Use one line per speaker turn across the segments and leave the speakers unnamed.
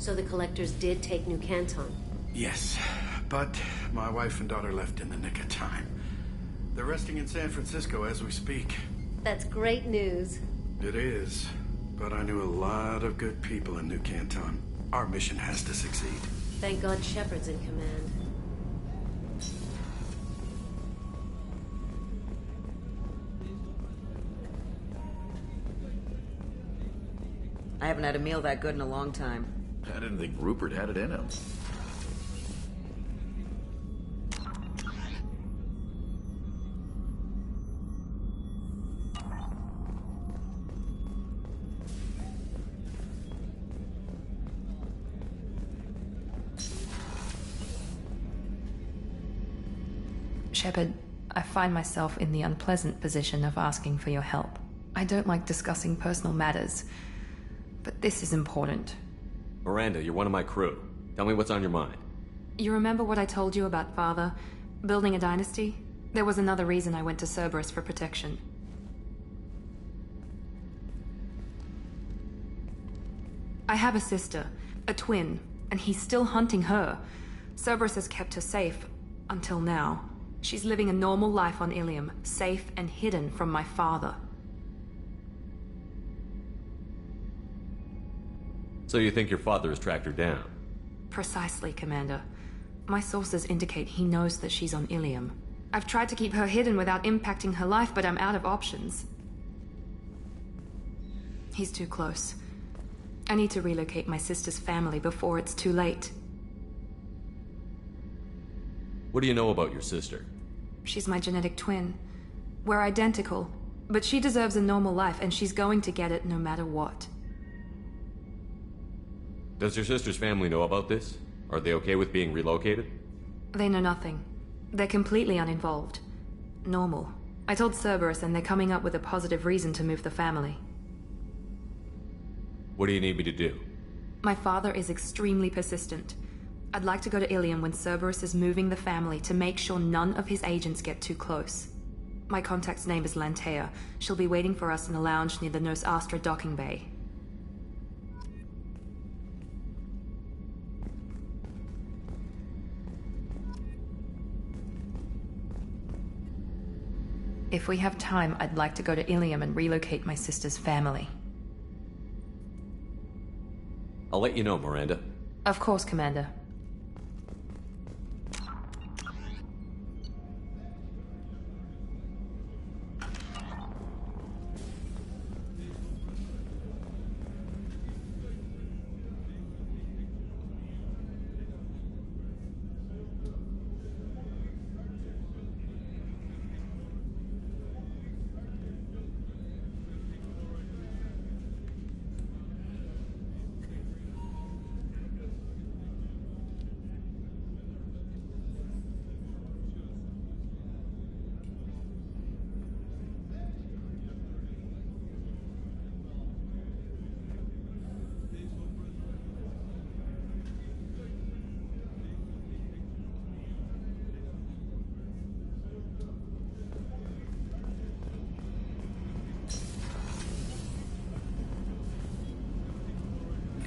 So the Collectors did take New Canton?
Yes, but my wife and daughter left in the nick of time. They're resting in San Francisco as we speak.
That's great news.
It is, but I knew a lot of good people in New Canton. Our mission has to succeed.
Thank God Shepard's in command.
I haven't had a meal that good in a long time.
I didn't think Rupert had it in him.
Shepard, I find myself in the unpleasant position of asking for your help. I don't like discussing personal matters, but this is important.
Miranda, you're one of my crew. Tell me what's on your mind.
You remember what I told you about Father? Building a dynasty? There was another reason I went to Cerberus for protection. I have a sister, a twin, and he's still hunting her. Cerberus has kept her safe, until now. She's living a normal life on Ilium, safe and hidden from my father.
So you think your father has tracked her down?
Precisely, Commander. My sources indicate he knows that she's on Ilium. I've tried to keep her hidden without impacting her life, but I'm out of options. He's too close. I need to relocate my sister's family before it's too late.
What do you know about your sister?
She's my genetic twin. We're identical, but she deserves a normal life, and she's going to get it no matter what.
Does your sister's family know about this? Are they okay with being relocated?
They know nothing. They're completely uninvolved. Normal. I told Cerberus, and they're coming up with a positive reason to move the family.
What do you need me to do?
My father is extremely persistent. I'd like to go to Ilium when Cerberus is moving the family to make sure none of his agents get too close. My contact's name is Lantea. She'll be waiting for us in a lounge near the Nos Astra docking bay. If we have time, I'd like to go to Ilium and relocate my sister's family.
I'll let you know, Miranda.
Of course, Commander.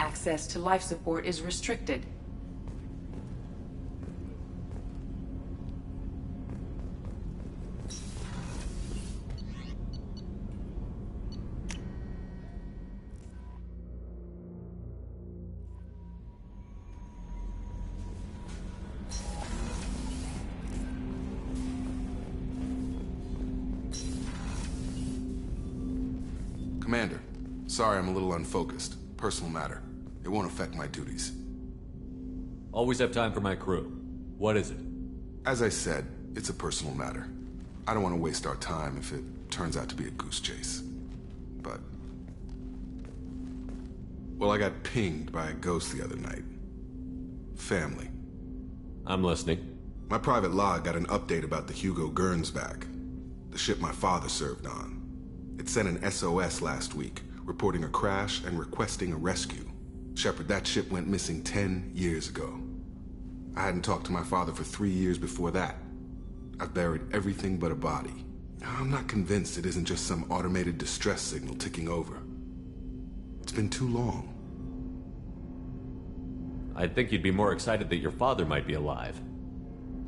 Access to life support is restricted.
Commander, sorry I'm a little unfocused. Personal matter. It won't affect my duties.
Always have time for my crew. What is it?
As I said, it's a personal matter. I don't want to waste our time if it turns out to be a goose chase. But... well, I got pinged by a ghost the other night. Family.
I'm listening.
My private log got an update about the Hugo Gernsback, the ship my father served on. It sent an SOS last week, reporting a crash and requesting a rescue. Shepard, that ship went missing 10 years ago. I hadn't talked to my father for 3 years before that. I've buried everything but a body. I'm not convinced it isn't just some automated distress signal ticking over. It's been too long.
I'd think you'd be more excited that your father might be alive.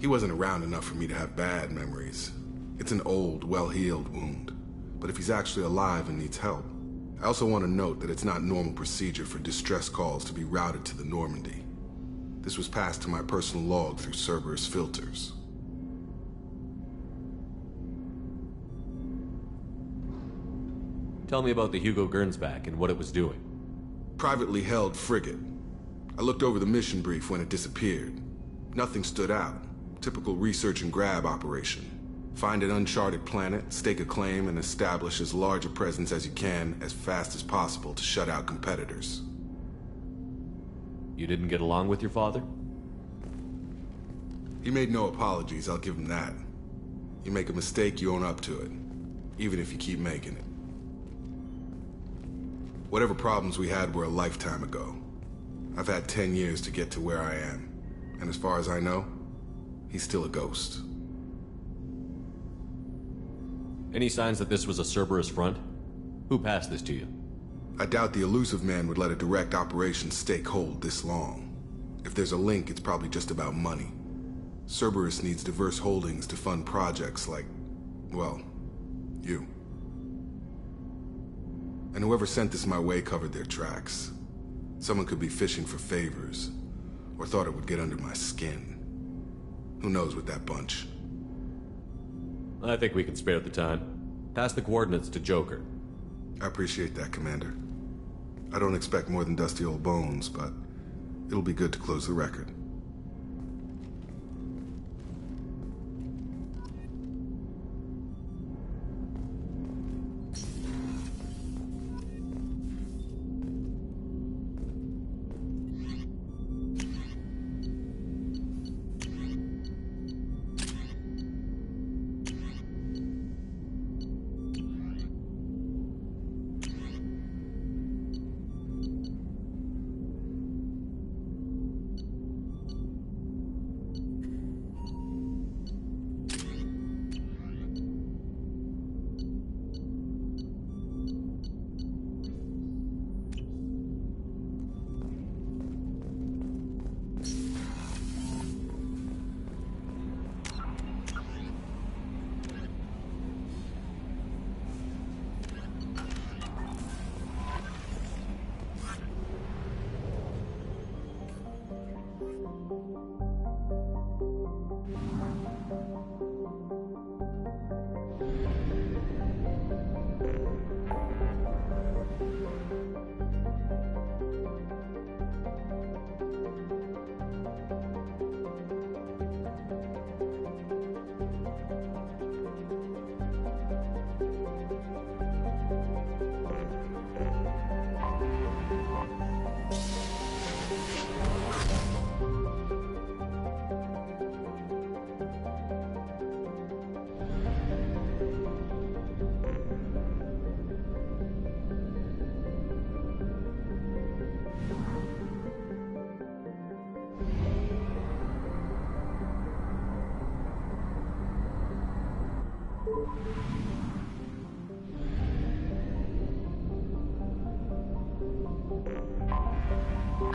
He wasn't around enough for me to have bad memories. It's an old, well-healed wound. But if he's actually alive and needs help, I also want to note that it's not normal procedure for distress calls to be routed to the Normandy. This was passed to my personal log through Cerberus filters.
Tell me about the Hugo Gernsback and what it was doing.
Privately held frigate. I looked over the mission brief when it disappeared. Nothing stood out. Typical research and grab operation. Find an uncharted planet, stake a claim, and establish as large a presence as you can as fast as possible to shut out competitors.
You didn't get along with your father?
He made no apologies, I'll give him that. You make a mistake, you own up to it. Even if you keep making it. Whatever problems we had were a lifetime ago. I've had 10 years to get to where I am. And as far as I know, he's still a ghost.
Any signs that this was a Cerberus front? Who passed this to you?
I doubt the Elusive Man would let a direct operation stake hold this long. If there's a link, it's probably just about money. Cerberus needs diverse holdings to fund projects like, well, you. And whoever sent this my way covered their tracks. Someone could be fishing for favors, or thought it would get under my skin. Who knows with that bunch?
I think we can spare the time. Pass the coordinates to Joker.
I appreciate that, Commander. I don't expect more than dusty old bones, but it'll be good to close the record.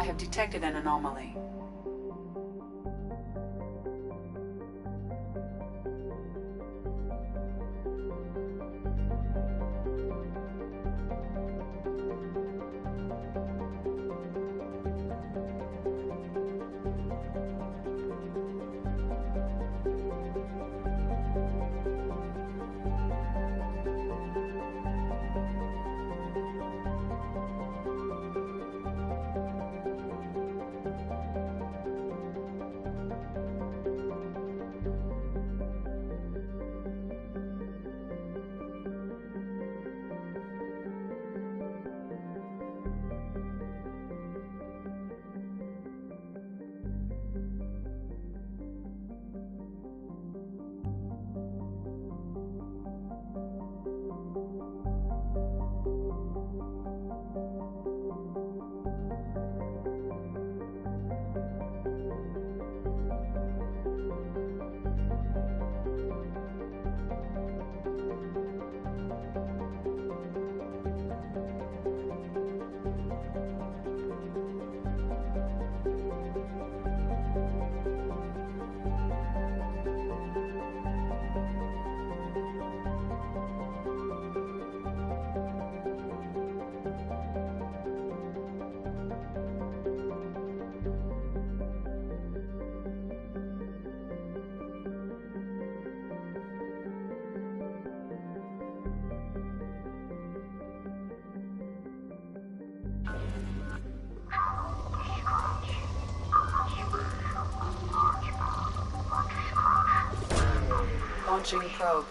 I have detected an anomaly. Launching probe.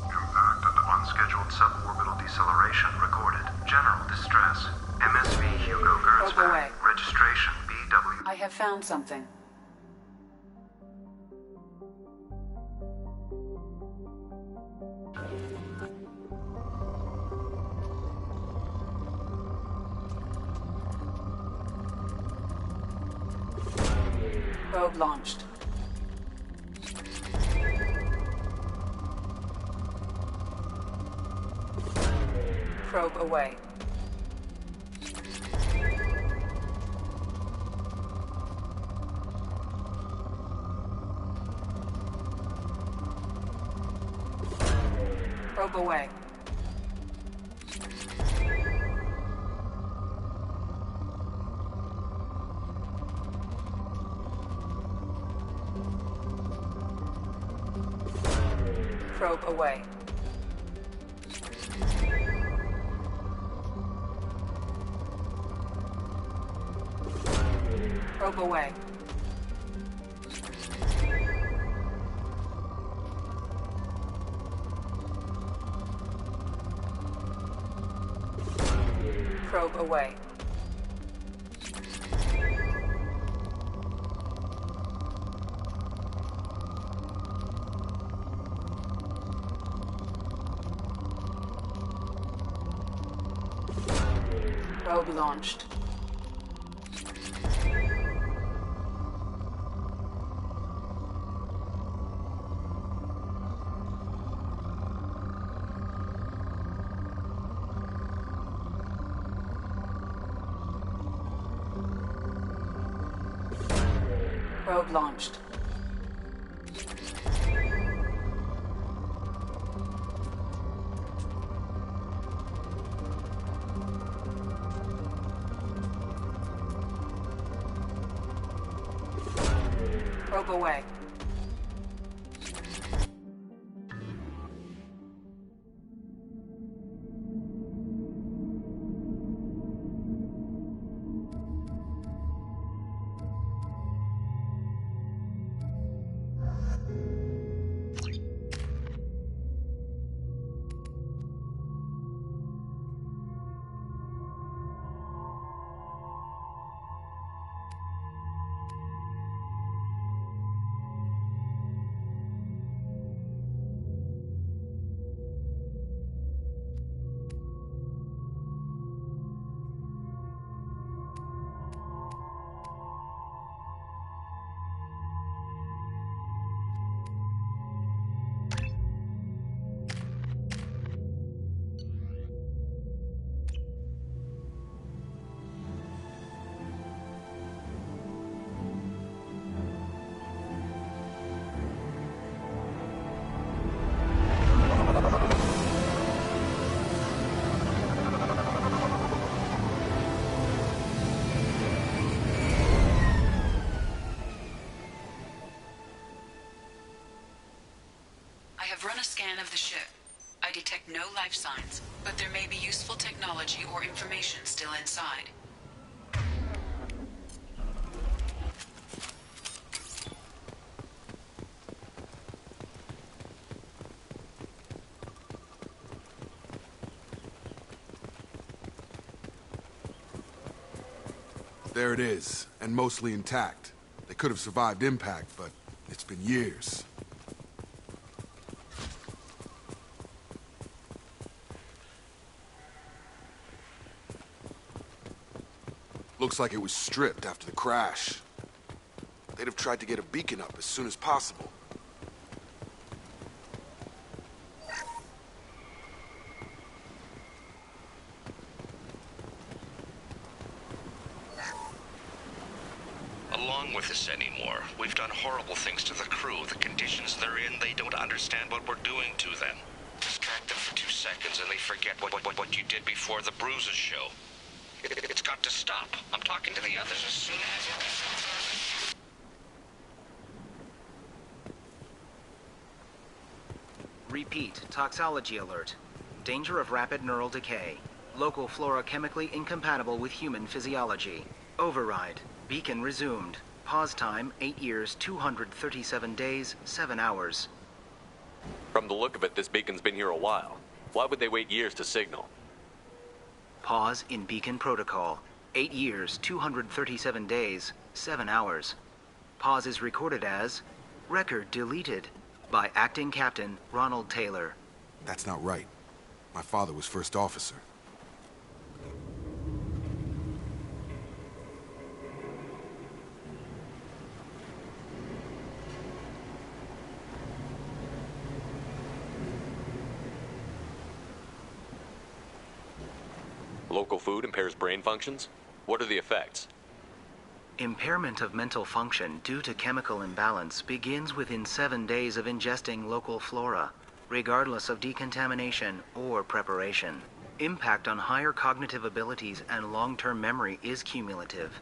Impact of unscheduled suborbital deceleration recorded. General distress. MSV Hugo
Probe away.
Gernsback. Registration BW.
I have found something. Probe launched. Probe away. Probe away. Probe away. Probe away. Probe away. Probe launched. Probe launched. Probe away. I have run a scan of the ship. I detect no life signs, but there may be useful technology or information still inside.
There it is, and mostly intact. They could have survived impact, but it's been years. Looks like it was stripped after the crash. They'd have tried to get a beacon up as soon as possible.
Along with this anymore. We've done horrible things to the crew. The conditions they're in, they don't understand what we're doing to them. Distract them for 2 seconds and they forget what you did before the bruises show. It's got to stop. I'm talking to the others as soon as...
Repeat, toxology alert. Danger of rapid neural decay. Local flora chemically incompatible with human physiology. Override. Beacon resumed. Pause time, 8 years, 237 days, 7 hours.
From the look of it, this beacon's been here a while. Why would they wait years to signal?
Pause in beacon protocol. 8 years, 237 days, 7 hours. Pause is recorded as record deleted by Acting Captain Ronald Taylor.
That's not right. My father was first officer.
Local food impairs brain functions? What are the effects?
Impairment of mental function due to chemical imbalance begins within 7 days of ingesting local flora, regardless of decontamination or preparation. Impact on higher cognitive abilities and long-term memory is cumulative,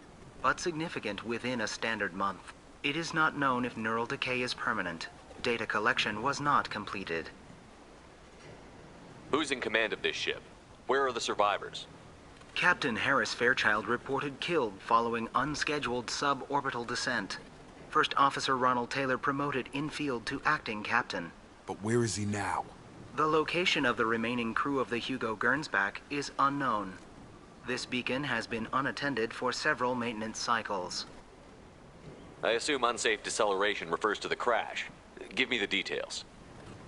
but significant within a standard month. It is not known if neural decay is permanent. Data collection was not completed.
Who's in command of this ship? Where are the survivors?
Captain Harris Fairchild reported killed following unscheduled suborbital descent. First Officer Ronald Taylor promoted in-field to acting captain.
But where is he now?
The location of the remaining crew of the Hugo Gernsback is unknown. This beacon has been unattended for several maintenance cycles.
I assume unsafe deceleration refers to the crash. Give me the details.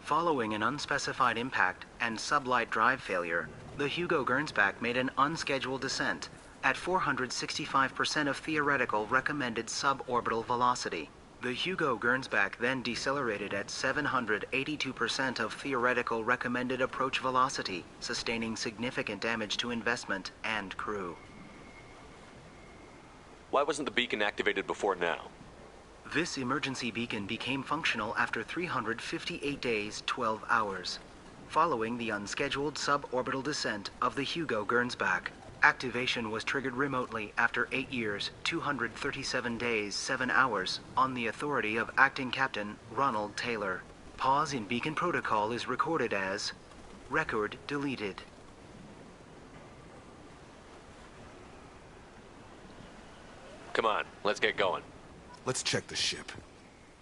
Following an unspecified impact and sublight drive failure, the Hugo Gernsback made an unscheduled descent at 465% of theoretical recommended suborbital velocity. The Hugo Gernsback then decelerated at 782% of theoretical recommended approach velocity, sustaining significant damage to investment and crew.
Why wasn't the beacon activated before now?
This emergency beacon became functional after 358 days, 12 hours. Following the unscheduled suborbital descent of the Hugo Gernsback, activation was triggered remotely after 8 years, 237 days, 7 hours on the authority of Acting Captain Ronald Taylor. Pause in beacon protocol is recorded as record deleted.
Come on, let's get going.
Let's check the ship.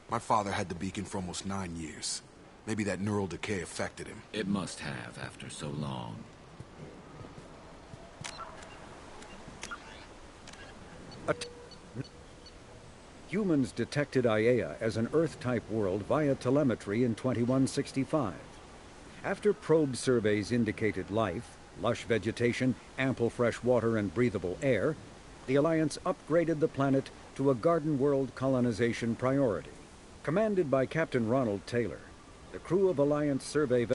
My father had the beacon for almost 9 years. Maybe that neural decay affected him.
It must have after so long.
Humans detected Aiea as an Earth-type world via telemetry in 2165. After probe surveys indicated life, lush vegetation, ample fresh water, and breathable air, the Alliance upgraded the planet to a garden world colonization priority. Commanded by Captain Ronald Taylor, the crew of Alliance survey...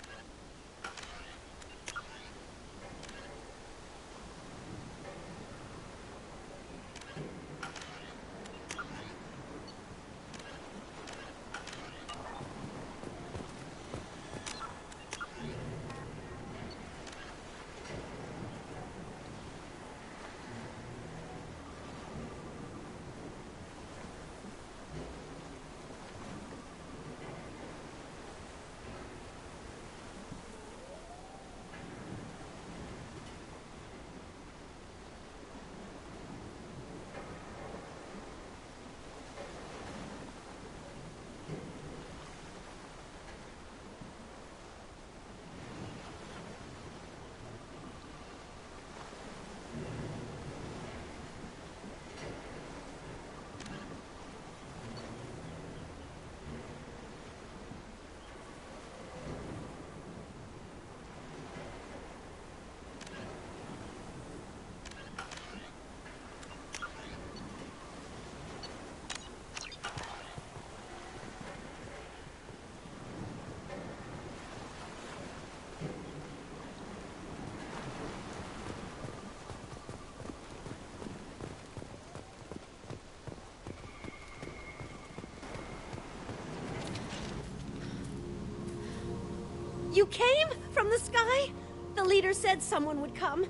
You came? From the sky? The leader said someone would come.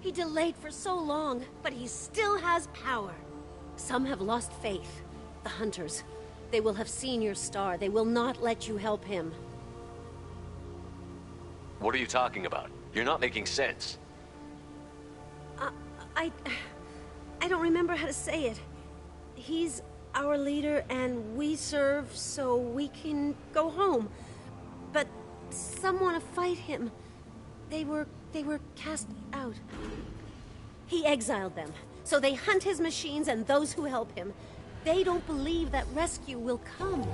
He delayed for so long, but he still has power. Some have lost faith. The Hunters. They will have seen your star. They will not let you help him.
What are you talking about? You're not making sense.
I don't remember how to say it. He's our leader and we serve so we can go home. But some want to fight him. They were cast out. He exiled them, so they hunt his machines and those who help him. They don't believe that rescue will come.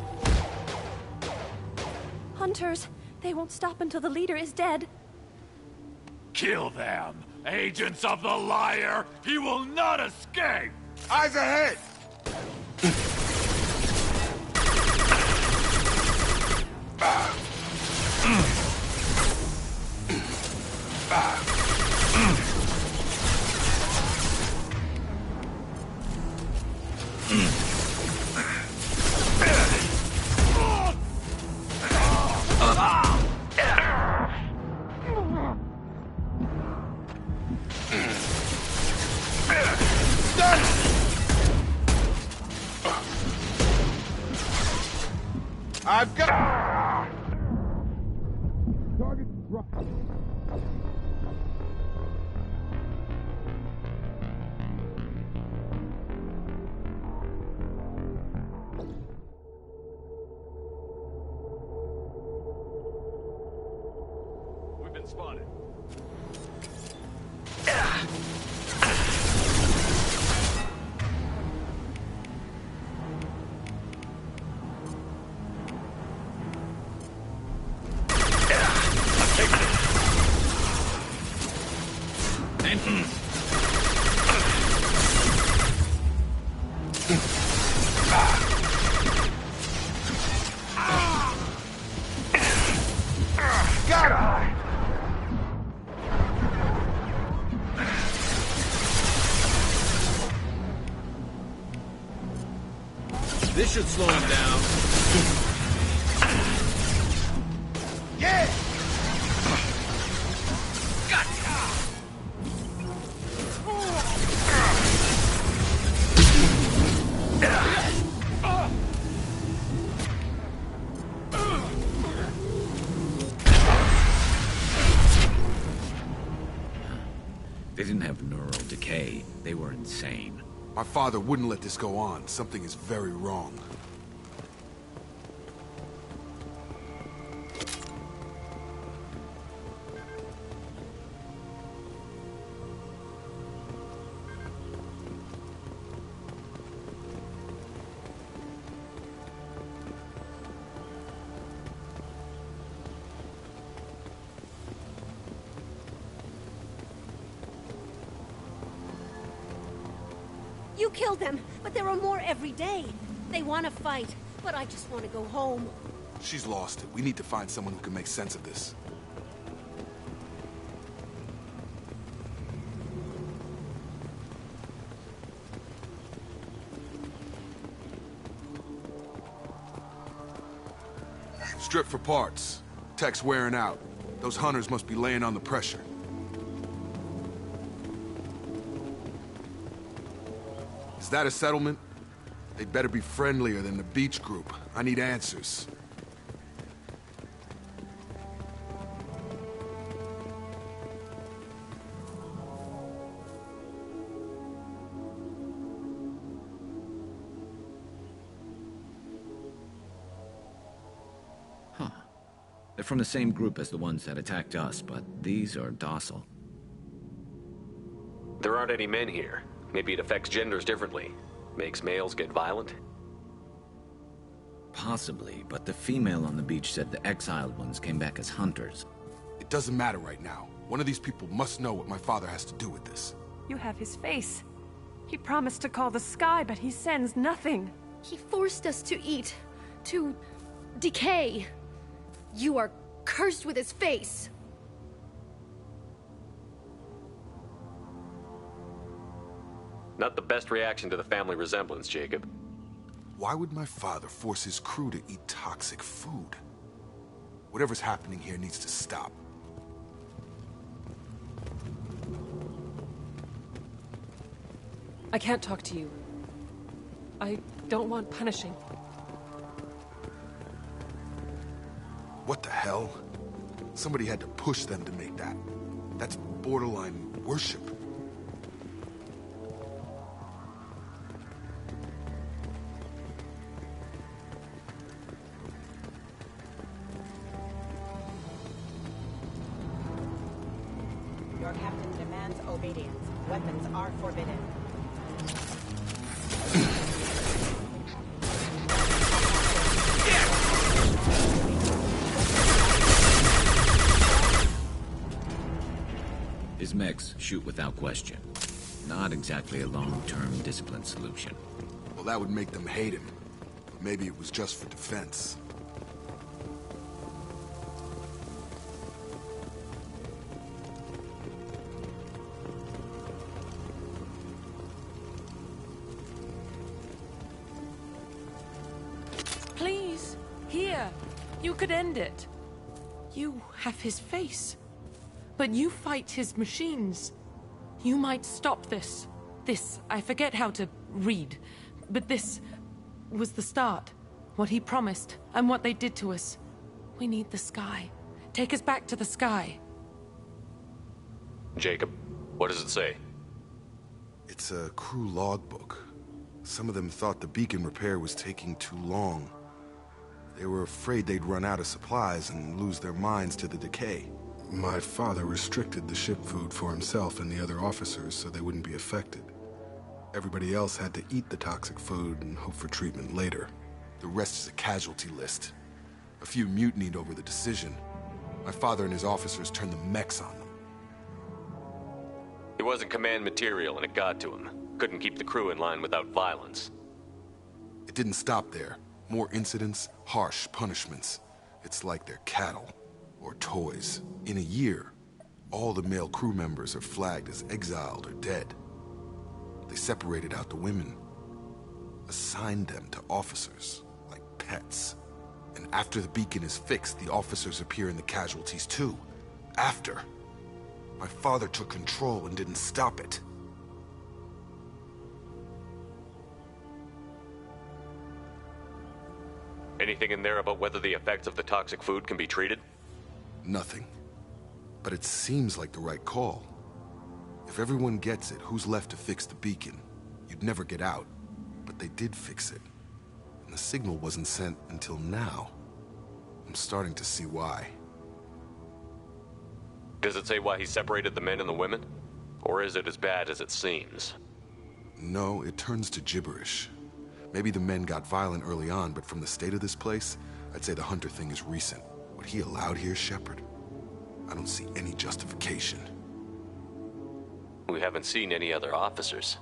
Hunters, they won't stop until the leader is dead.
Kill them! Agents of the Liar! He will not escape!
Eyes ahead! I've got... Target drop.
We've been spotted.
This should slow him down.
Yeah!
They didn't have neural decay. They were insane.
My father wouldn't let this go on. Something is very wrong.
You killed them, but there are more every day. They want to fight, but I just want to go home.
She's lost it. We need to find someone who can make sense of this. Strip for parts. Tech's wearing out. Those hunters must be laying on the pressure. Is that a settlement? They'd better be friendlier than the beach group. I need answers.
Huh. They're from the same group as the ones that attacked us, but these are docile.
There aren't any men here. Maybe it affects genders differently. Makes males get violent?
Possibly, but the female on the beach said the exiled ones came back as hunters.
It doesn't matter right now. One of these people must know what my father has to do with this.
You have his face. He promised to call the sky, but he sends nothing.
He forced us to eat, to decay. You are cursed with his face.
Not the best reaction to the family resemblance, Jacob.
Why would my father force his crew to eat toxic food? Whatever's happening here needs to stop.
I can't talk to you. I don't want punishing.
What the hell? Somebody had to push them to make that. That's borderline worship.
disobedience. Weapons are forbidden.
His mechs shoot without question. Not exactly a long-term discipline solution.
Well, that would make them hate him. But maybe it was just for defense.
Please, here. You could end it. You have his face. But you fight his machines. You might stop this. This, I forget how to read. But this was the start. What he promised, and what they did to us. We need the sky. Take us back to the sky.
Jacob, what does it say?
It's a crew logbook. Some of them thought the beacon repair was taking too long. They were afraid they'd run out of supplies and lose their minds to the decay. My father restricted the ship food for himself and the other officers so they wouldn't be affected. Everybody else had to eat the toxic food and hope for treatment later. The rest is a casualty list. A few mutinied over the decision. My father and his officers turned the mechs on them.
He wasn't command material and it got to him. Couldn't keep the crew in line without violence.
It didn't stop there. More incidents, harsh punishments. It's like they're cattle. Or toys. In a year, all the male crew members are flagged as exiled or dead. They separated out the women, assigned them to officers, like pets. And after the beacon is fixed, the officers appear in the casualties too. After. My father took control and didn't stop it.
Anything in there about whether the effects of the toxic food can be treated?
Nothing. But it seems like the right call. If everyone gets it, who's left to fix the beacon? You'd never get out. But they did fix it. And the signal wasn't sent until now. I'm starting to see why.
Does it say why he separated the men and the women? Or is it as bad as it seems?
No, it turns to gibberish. Maybe the men got violent early on, but from the state of this place, I'd say the Hunter thing is recent. What he allowed here, Shepard? I don't see any justification.
We haven't seen any other officers.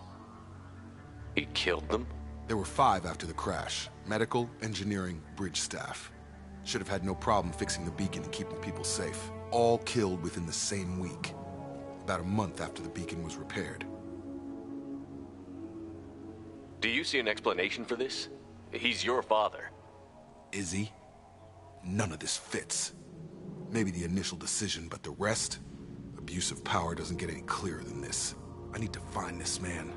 He killed them?
There were 5 after the crash. Medical, engineering, bridge staff. Should have had no problem fixing the beacon and keeping people safe. All killed within the same week. About a month after the beacon was repaired.
Do you see an explanation for this? He's your father.
Is he? None of this fits. Maybe the initial decision, but the rest? Abuse of power doesn't get any clearer than this. I need to find this man.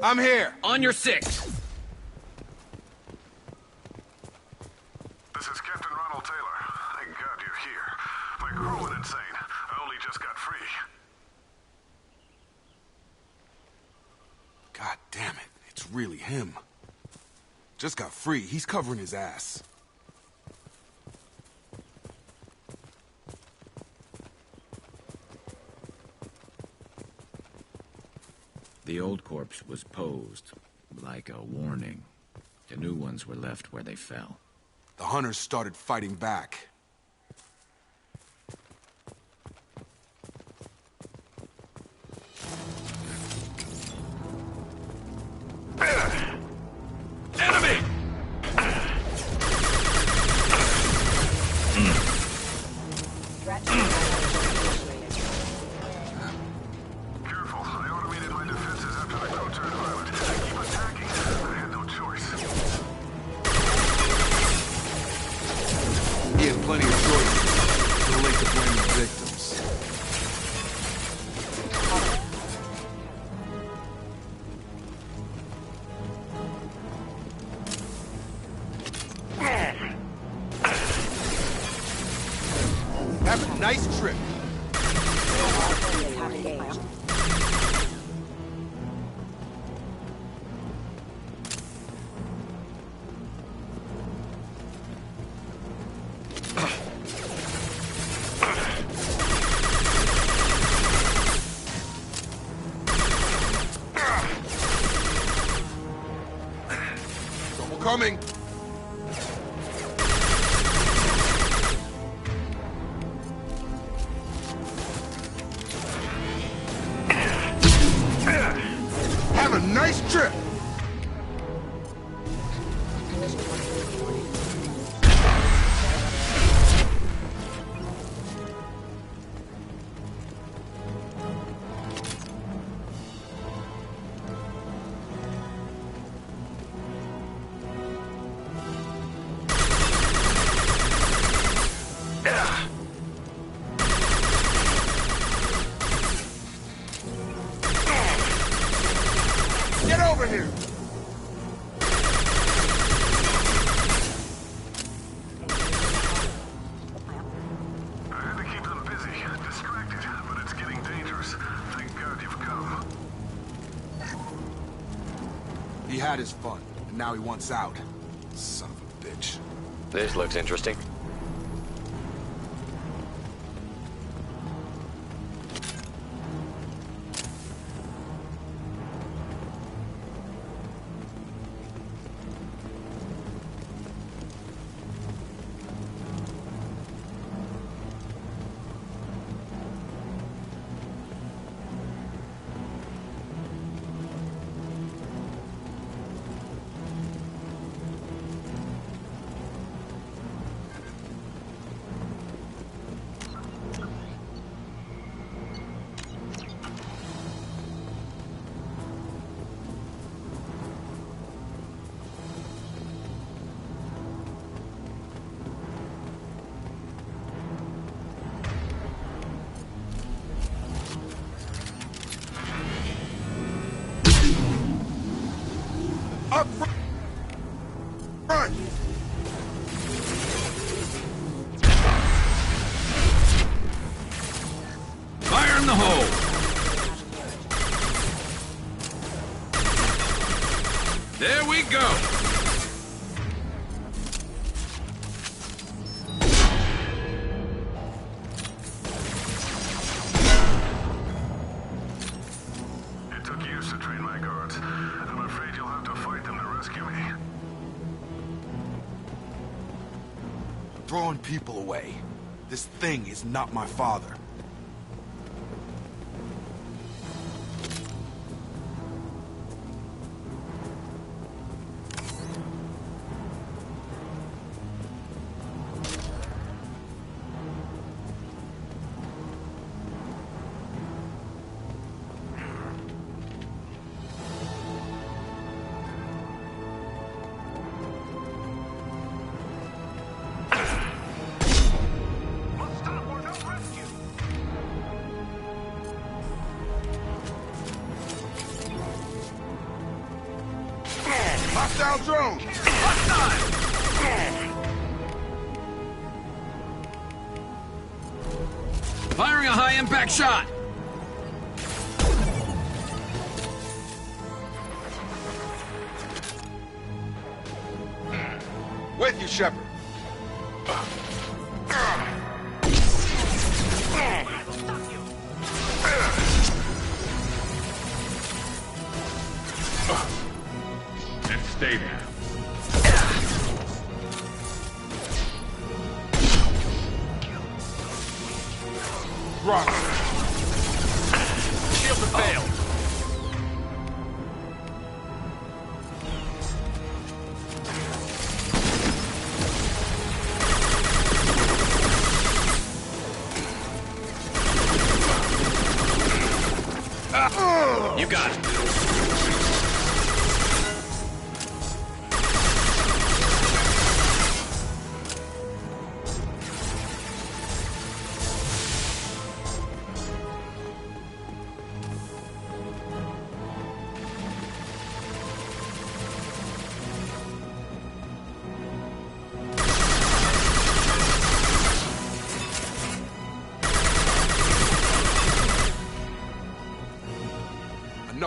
I'm here!
On your 6!
This is Captain Ronald Taylor. Thank God you're here. My crew went insane. I only just got free.
God damn it, it's really him. Just got free, he's covering his ass.
The old corpse was posed, like a warning. The new ones were left where they fell.
The hunters started fighting back.
nice trip.
Trouble coming. Have a nice trip. Get over here!
I had to keep them busy, distracted, but it's getting dangerous. Thank God you've come.
He had his fun, and now he wants out. Son of a bitch.
This looks interesting.
Up front!
Fire in the hole! There we go!
It took years to train my guards. I'm afraid you'll have to fight them to rescue me.
Throwing people away. This thing is not my father.
Hostile drone!
Firing a high-impact shot!
With you, Shepard.
And stay there.
Rock.
Shields have failed. You got it.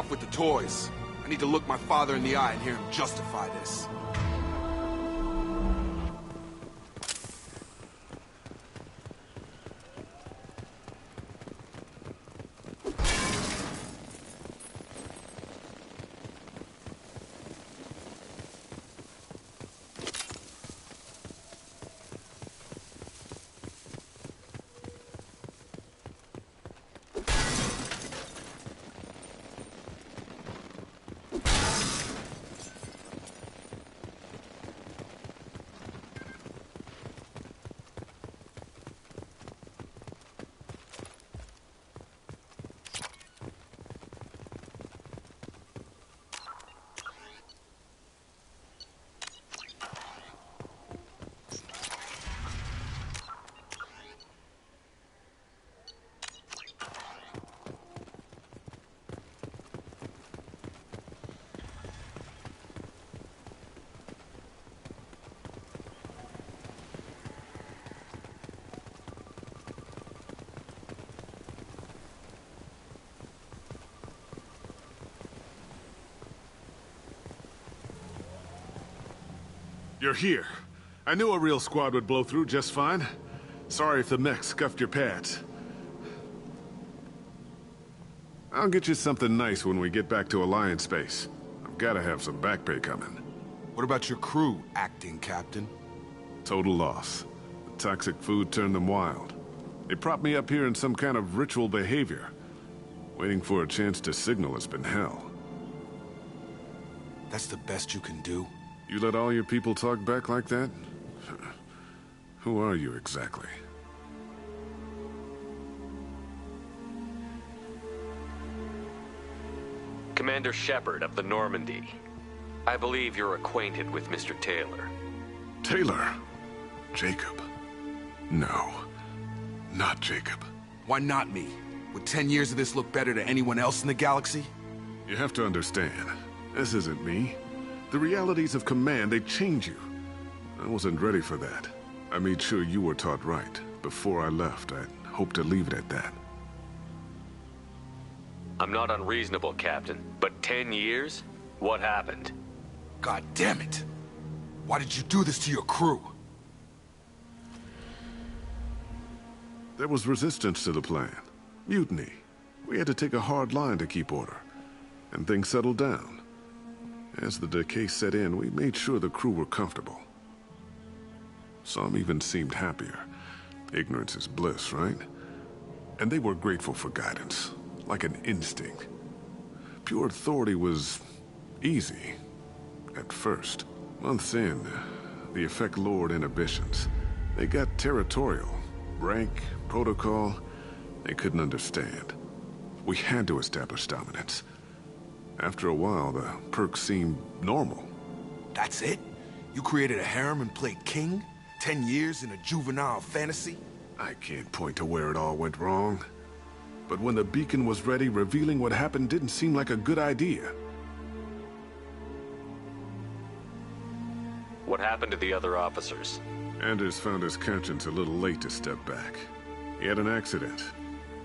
Enough with the toys. I need to look my father in the eye and hear him justify this.
You're here. I knew a real squad would blow through just fine. Sorry if the mech scuffed your pads. I'll get you something nice when we get back to Alliance space. I've gotta have some back pay coming.
What about your crew, acting captain?
Total loss. The toxic food turned them wild. They propped me up here in some kind of ritual behavior. Waiting for a chance to signal has been hell.
That's the best you can do?
You let all your people talk back like that? Who are you exactly?
Commander Shepard of the Normandy. I believe you're acquainted with Mr. Taylor.
Taylor? Jacob? No. Not Jacob.
Why not me? Would 10 years of this look better to anyone else in the galaxy?
You have to understand, this isn't me. The realities of command, they change you. I wasn't ready for that. I made sure you were taught right. Before I left, I hoped to leave it at that.
I'm not unreasonable, Captain, but 10 years? What happened?
God damn it! Why did you do this to your crew?
There was resistance to the plan. Mutiny. We had to take a hard line to keep order. And things settled down. As the decay set in, we made sure the crew were comfortable. Some even seemed happier. Ignorance is bliss, right? And they were grateful for guidance, like an instinct. Pure authority was easy, at first. Months in, the effect lowered inhibitions. They got territorial. Rank, protocol, they couldn't understand. We had to establish dominance. After a while, the perks seemed normal.
That's it? You created a harem and played king? 10 years in a juvenile fantasy?
I can't point to where it all went wrong. But when the beacon was ready, revealing what happened didn't seem like a good idea.
What happened to the other officers?
Anders found his conscience a little late to step back. He had an accident.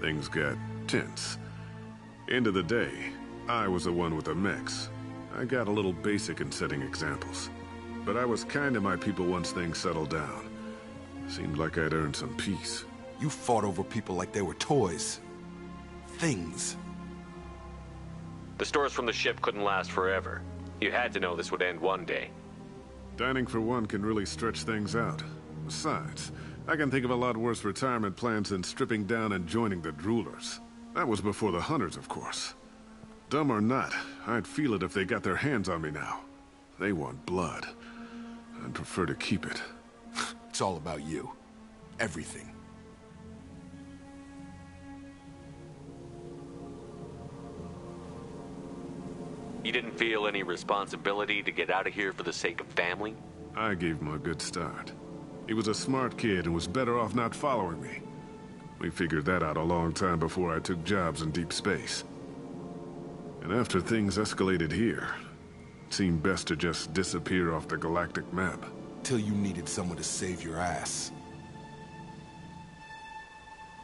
Things got tense. End of the day, I was the one with the mechs. I got a little basic in setting examples. But I was kind to my people once things settled down. Seemed like I'd earned some peace.
You fought over people like they were toys. Things.
The stores from the ship couldn't last forever. You had to know this would end one day.
Dining for one can really stretch things out. Besides, I can think of a lot worse retirement plans than stripping down and joining the Droolers. That was before the Hunters, of course. Dumb or not, I'd feel it if they got their hands on me now. They want blood. I'd prefer to keep it.
It's all about you. Everything.
You didn't feel any responsibility to get out of here for the sake of family?
I gave him a good start. He was a smart kid and was better off not following me. We figured that out a long time before I took jobs in deep space. And after things escalated here, it seemed best to just disappear off the galactic map.
Till you needed someone to save your ass.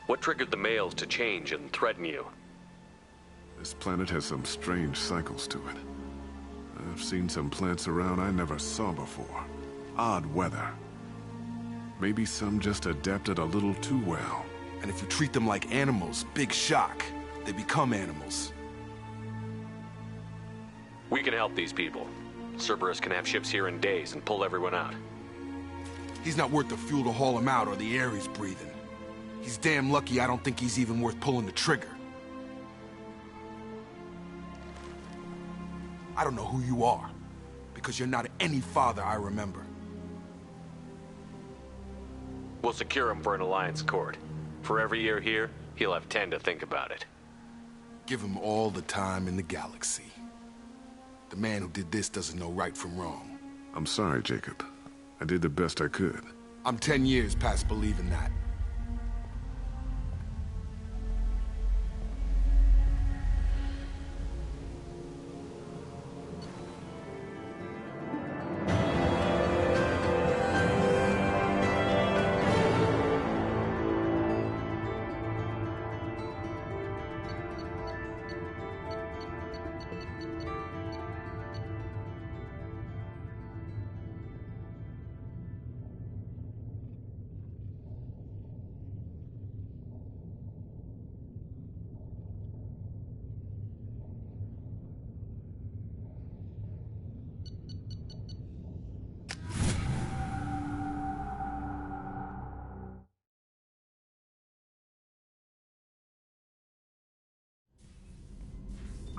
What triggered the males to change and threaten you?
This planet has some strange cycles to it. I've seen some plants around I never saw before. Odd weather. Maybe some just adapted a little too well.
And if you treat them like animals, big shock. They become animals.
We can help these people. Cerberus can have ships here in days and pull everyone out.
He's not worth the fuel to haul him out or the air he's breathing. He's damn lucky I don't think he's even worth pulling the trigger. I don't know who you are, because you're not any father I remember.
We'll secure him for an Alliance court. For every year here, he'll have 10 to think about it.
Give him all the time in the galaxy. The man who did this doesn't know right from wrong.
I'm sorry, Jacob. I did the best I could.
I'm 10 years past believing that.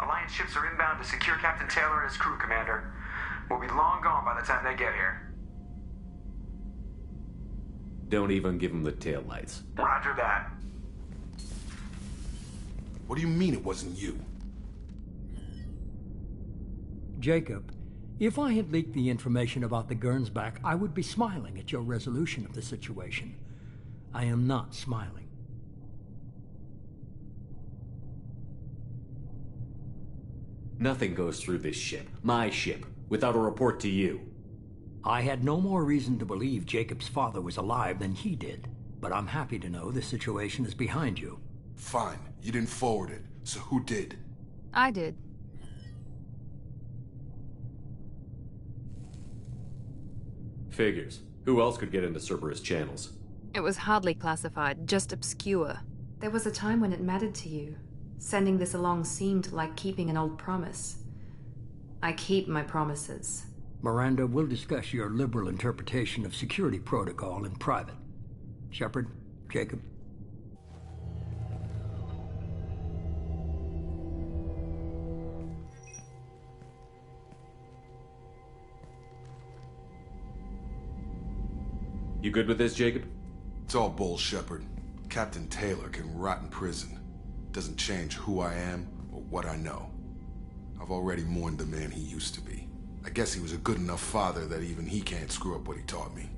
Alliance ships are inbound to secure Captain Taylor and his crew, Commander. We'll be long gone by the time they get here.
Don't even give him the taillights.
Roger that.
What do you mean it wasn't you?
Jacob, if I had leaked the information about the Gernsback, I would be smiling at your resolution of the situation. I am not smiling.
Nothing goes through this ship, my ship, without a report to you.
I had no more reason to believe Jacob's father was alive than he did, but I'm happy to know the situation is behind you.
Fine. You didn't forward it, so who did?
I did.
Figures. Who else could get into Cerberus channels?
It was hardly classified, just obscure. There was a time when it mattered to you. Sending this along seemed like keeping an old promise. I keep my promises.
Miranda, we'll discuss your liberal interpretation of security protocol in private. Shepard, Jacob.
You good with this, Jacob?
It's all bull, Shepard. Captain Taylor can rot in prison. Doesn't change who I am or what I know. I've already mourned the man he used to be. I guess he was a good enough father that even he can't screw up what he taught me.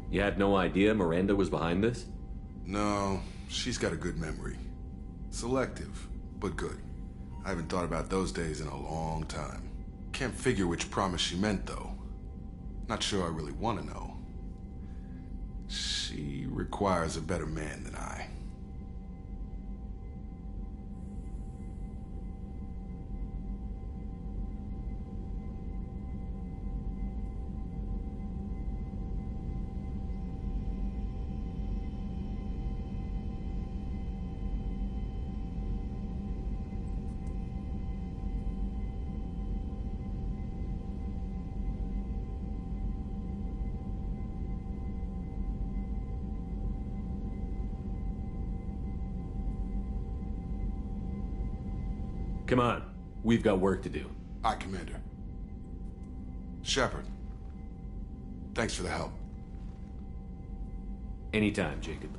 You had no idea Miranda was behind this?
No, she's got a good memory. Selective, but good. I haven't thought about those days in a long time. Can't figure which promise she meant, though. Not sure I really want to know. She requires a better man than I.
Come on. We've got work to do.
Aye, Commander. Shepard. Thanks for the help.
Anytime, Jacob.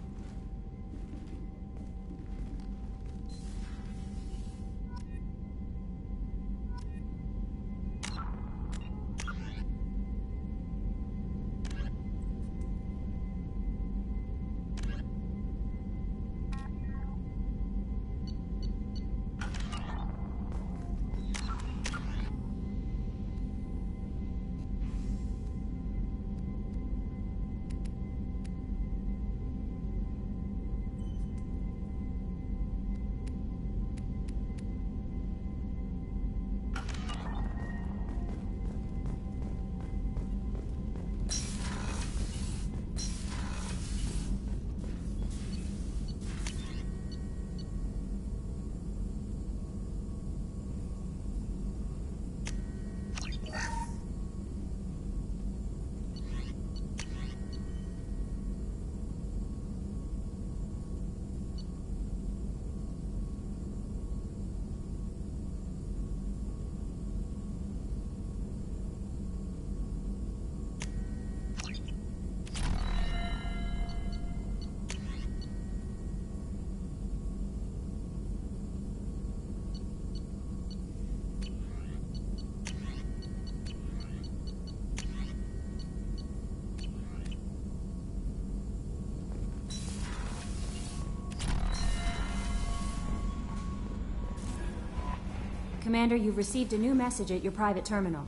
Commander, you've received a new message at your private terminal.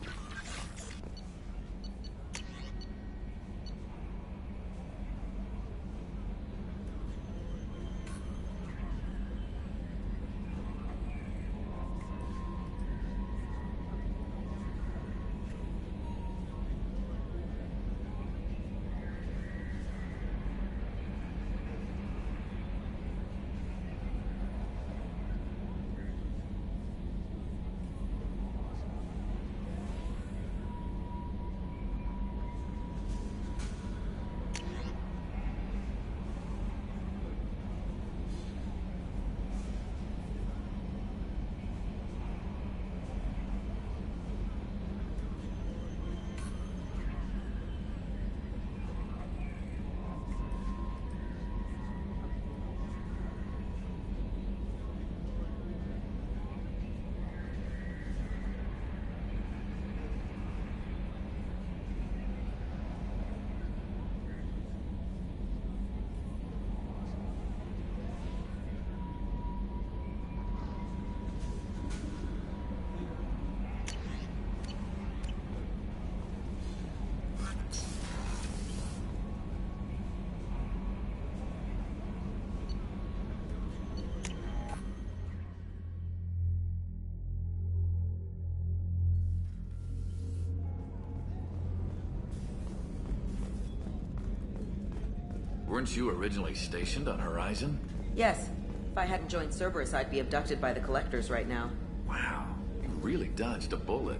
Weren't you originally stationed on Horizon?
Yes. If I hadn't joined Cerberus, I'd be abducted by the Collectors right now.
Wow, you really dodged a bullet.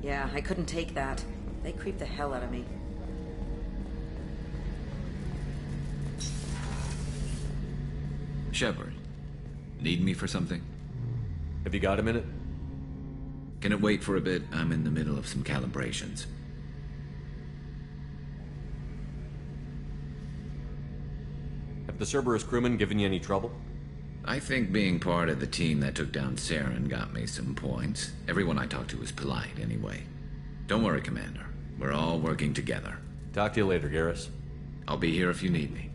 Yeah, I couldn't take that. They creeped the hell out of me.
Shepard, need me for something?
Have you got a minute?
Can it wait for a bit? I'm in the middle of some calibrations.
Have the Cerberus crewmen given you any trouble?
I think being part of the team that took down Saren got me some points. Everyone I talked to was polite, anyway. Don't worry, Commander. We're all working together.
Talk to you later, Garrus.
I'll be here if you need me.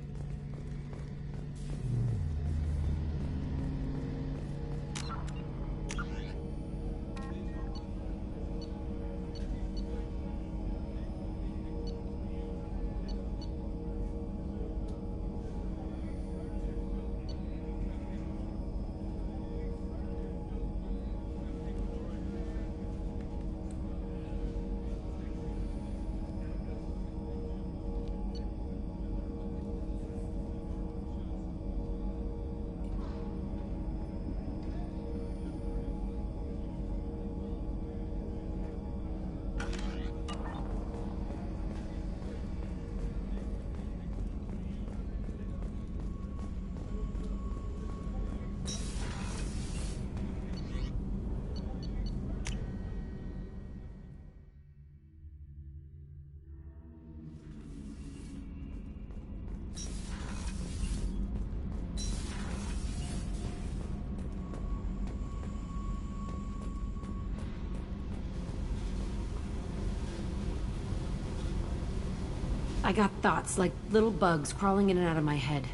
I got thoughts like little bugs crawling in and out of my head.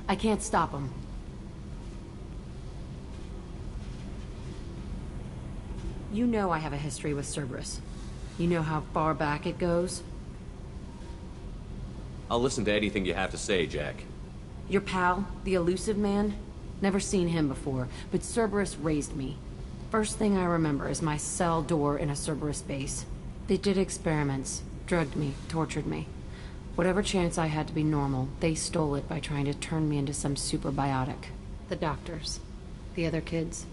I can't stop them. You know I have a history with Cerberus. You know how far back it goes?
I'll listen to anything you have to say, Jack.
Your pal, the Elusive Man? Never seen him before, but Cerberus raised me. First thing I remember is my cell door in a Cerberus base. They did experiments, drugged me, tortured me. Whatever chance I had to be normal, they stole it by trying to turn me into some super biotic. The doctors, the other kids,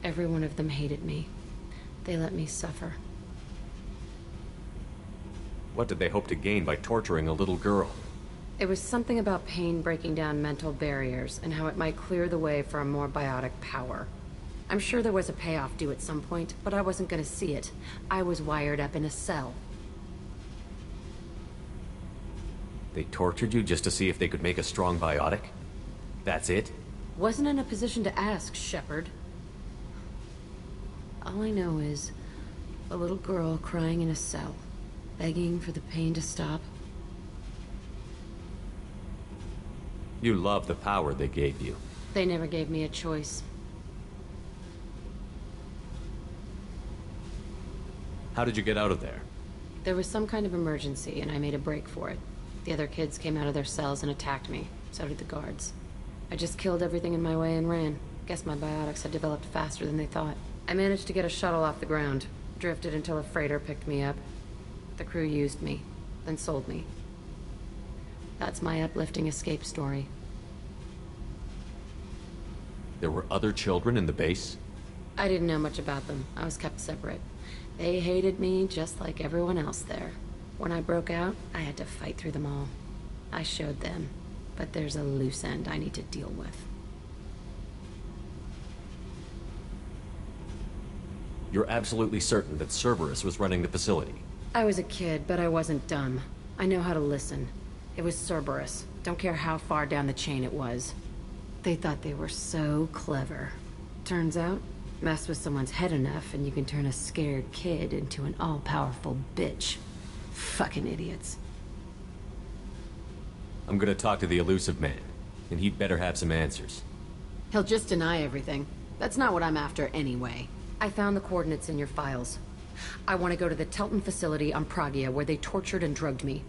every one of them hated me. They let me suffer.
What did they hope to gain by torturing a little girl?
It was something about pain breaking down mental barriers and how it might clear the way for a more biotic power. I'm sure there was a payoff due at some point, but I wasn't gonna see it. I was wired up in a cell.
They tortured you just to see if they could make a strong biotic? That's it?
Wasn't in a position to ask, Shepard. All I know is a little girl crying in a cell, begging for the pain to stop.
You love the power they gave you.
They never gave me a choice.
How did you get out of there?
There was some kind of emergency, and I made a break for it. The other kids came out of their cells and attacked me. So did the guards. I just killed everything in my way and ran. Guess my biotics had developed faster than they thought. I managed to get a shuttle off the ground. Drifted until a freighter picked me up. The crew used me, then sold me. That's my uplifting escape story.
There were other children in the base?
I didn't know much about them. I was kept separate. They hated me just like everyone else there. When I broke out, I had to fight through them all. I showed them, but there's a loose end I need to deal with.
You're absolutely certain that Cerberus was running the facility?
I was a kid, but I wasn't dumb. I know how to listen. It was Cerberus. Don't care how far down the chain it was. They thought they were so clever. Turns out, mess with someone's head enough and you can turn a scared kid into an all-powerful bitch. Fucking idiots.
I'm gonna talk to the Elusive Man, and he'd better have some answers.
He'll just deny everything. That's not what I'm after anyway. I found the coordinates in your files. I want to go to the Telton facility on Pragia where they tortured and drugged me.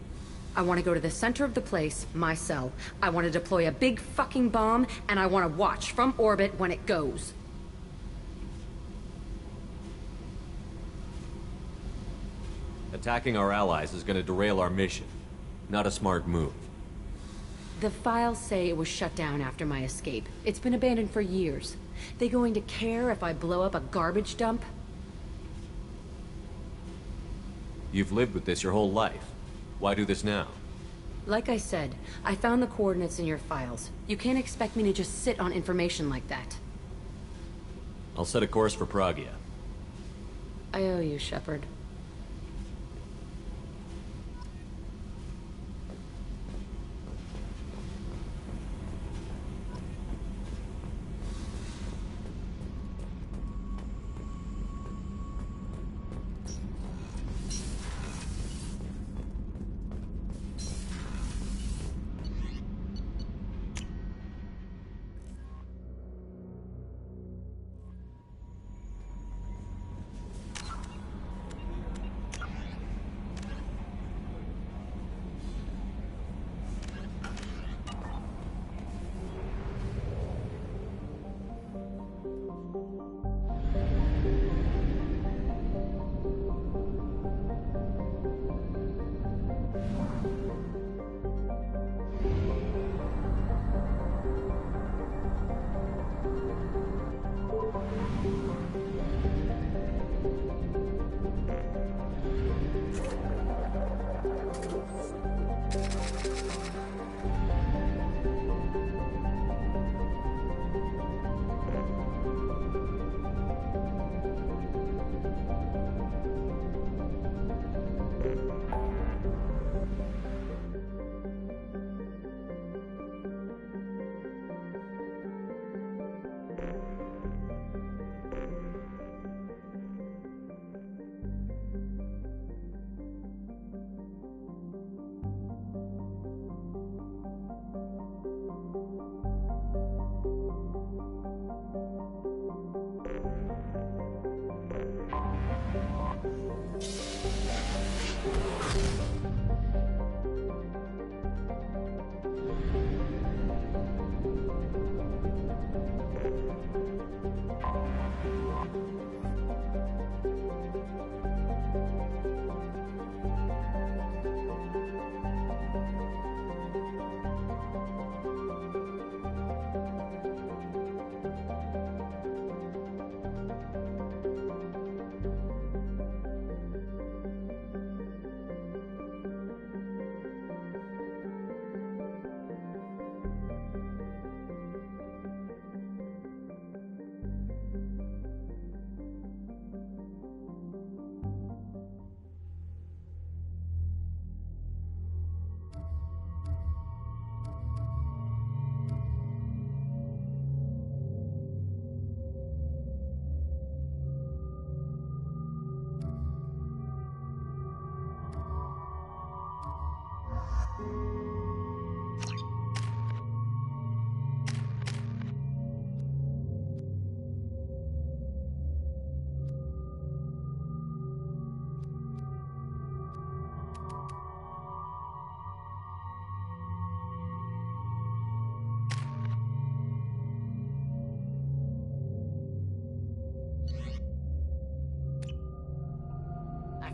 I want to go to the center of the place, my cell. I want to deploy a big fucking bomb, and I want to watch from orbit when it goes.
Attacking our allies is gonna derail our mission. Not a smart move.
The files say it was shut down after my escape. It's been abandoned for years. They going to care if I blow up a garbage dump?
You've lived with this your whole life. Why do this now?
Like I said, I found the coordinates in your files. You can't expect me to just sit on information like that.
I'll set a course for Pragia.
I owe you, Shepard.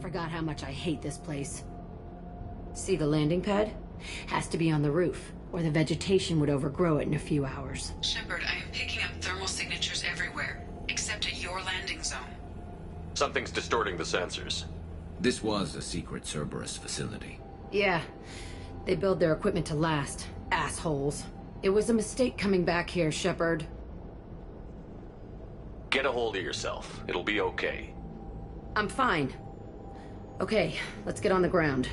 forgot how much I hate this place. See the landing pad? Has to be on the roof, or the vegetation would overgrow it in a few hours.
Shepard, I am picking up thermal signatures everywhere, except at your landing zone.
Something's distorting the sensors.
This was a secret Cerberus facility.
Yeah. They build their equipment to last. Assholes. It was a mistake coming back here, Shepard.
Get a hold of yourself. It'll be okay.
I'm fine. Okay, let's get on the ground.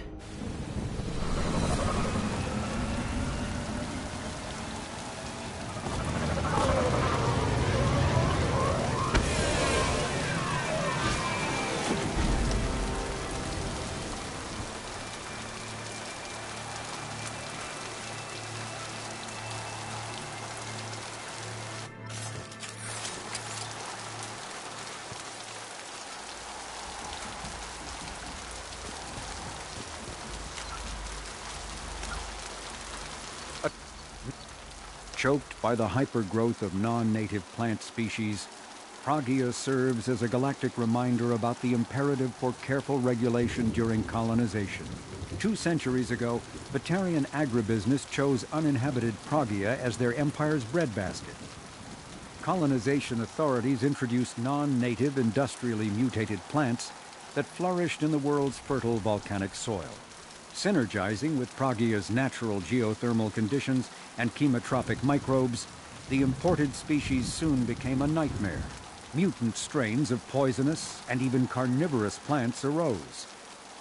Choked by the hypergrowth of non-native plant species, Pragia serves as a galactic reminder about the imperative for careful regulation during colonization. 2 centuries ago, Batarian agribusiness chose uninhabited Pragia as their empire's breadbasket. Colonization authorities introduced non-native, industrially mutated plants that flourished in the world's fertile volcanic soil. Synergizing with Pragia's natural geothermal conditions and chemotropic microbes, the imported species soon became a nightmare. Mutant strains of poisonous and even carnivorous plants arose,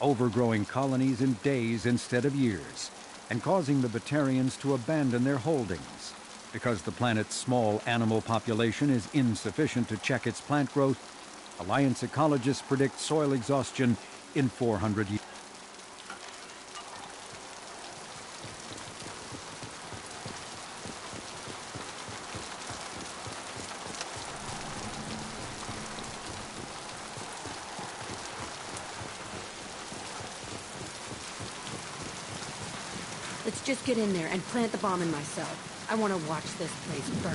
overgrowing colonies in days instead of years, and causing the Batarians to abandon their holdings. Because the planet's small animal population is insufficient to check its plant growth, Alliance ecologists predict soil exhaustion in 400 years.
Let's just get in there and plant the bomb in myself. I want to watch this place burn.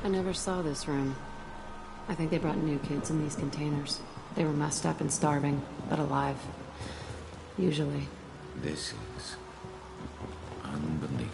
I never saw this room. I think they brought new kids in these containers. They were messed up and starving, but alive. Usually.
This is unbelievable.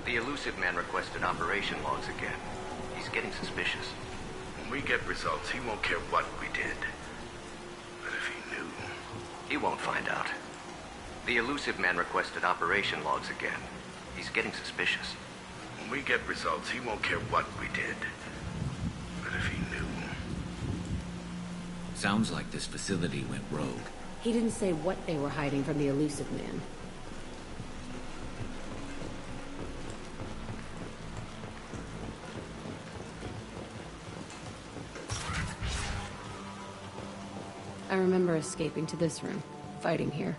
The Elusive Man requested operation logs again. He's getting suspicious.
When we get results, he won't care what we did. But if he knew...
He won't find out. The Elusive Man requested operation logs again. He's getting suspicious.
When we get results, he won't care what we did. But if he knew...
Sounds like this facility went rogue.
He didn't say what they were hiding from the Elusive Man. I remember escaping to this room, fighting here.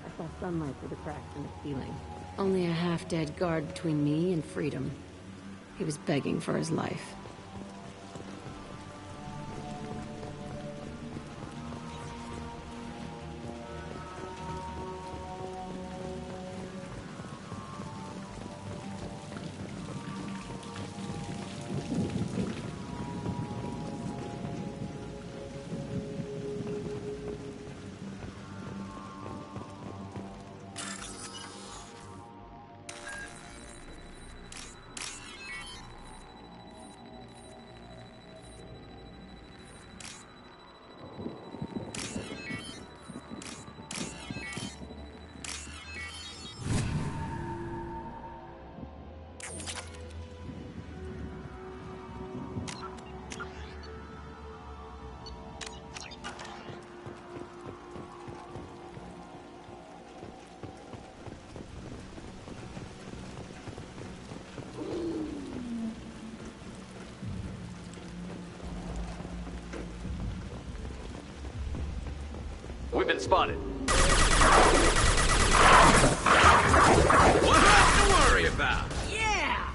I thought sunlight through the cracks in the ceiling. Only a half-dead guard between me and freedom. He was begging for his life.
We've been spotted.
What to worry about?
Yeah!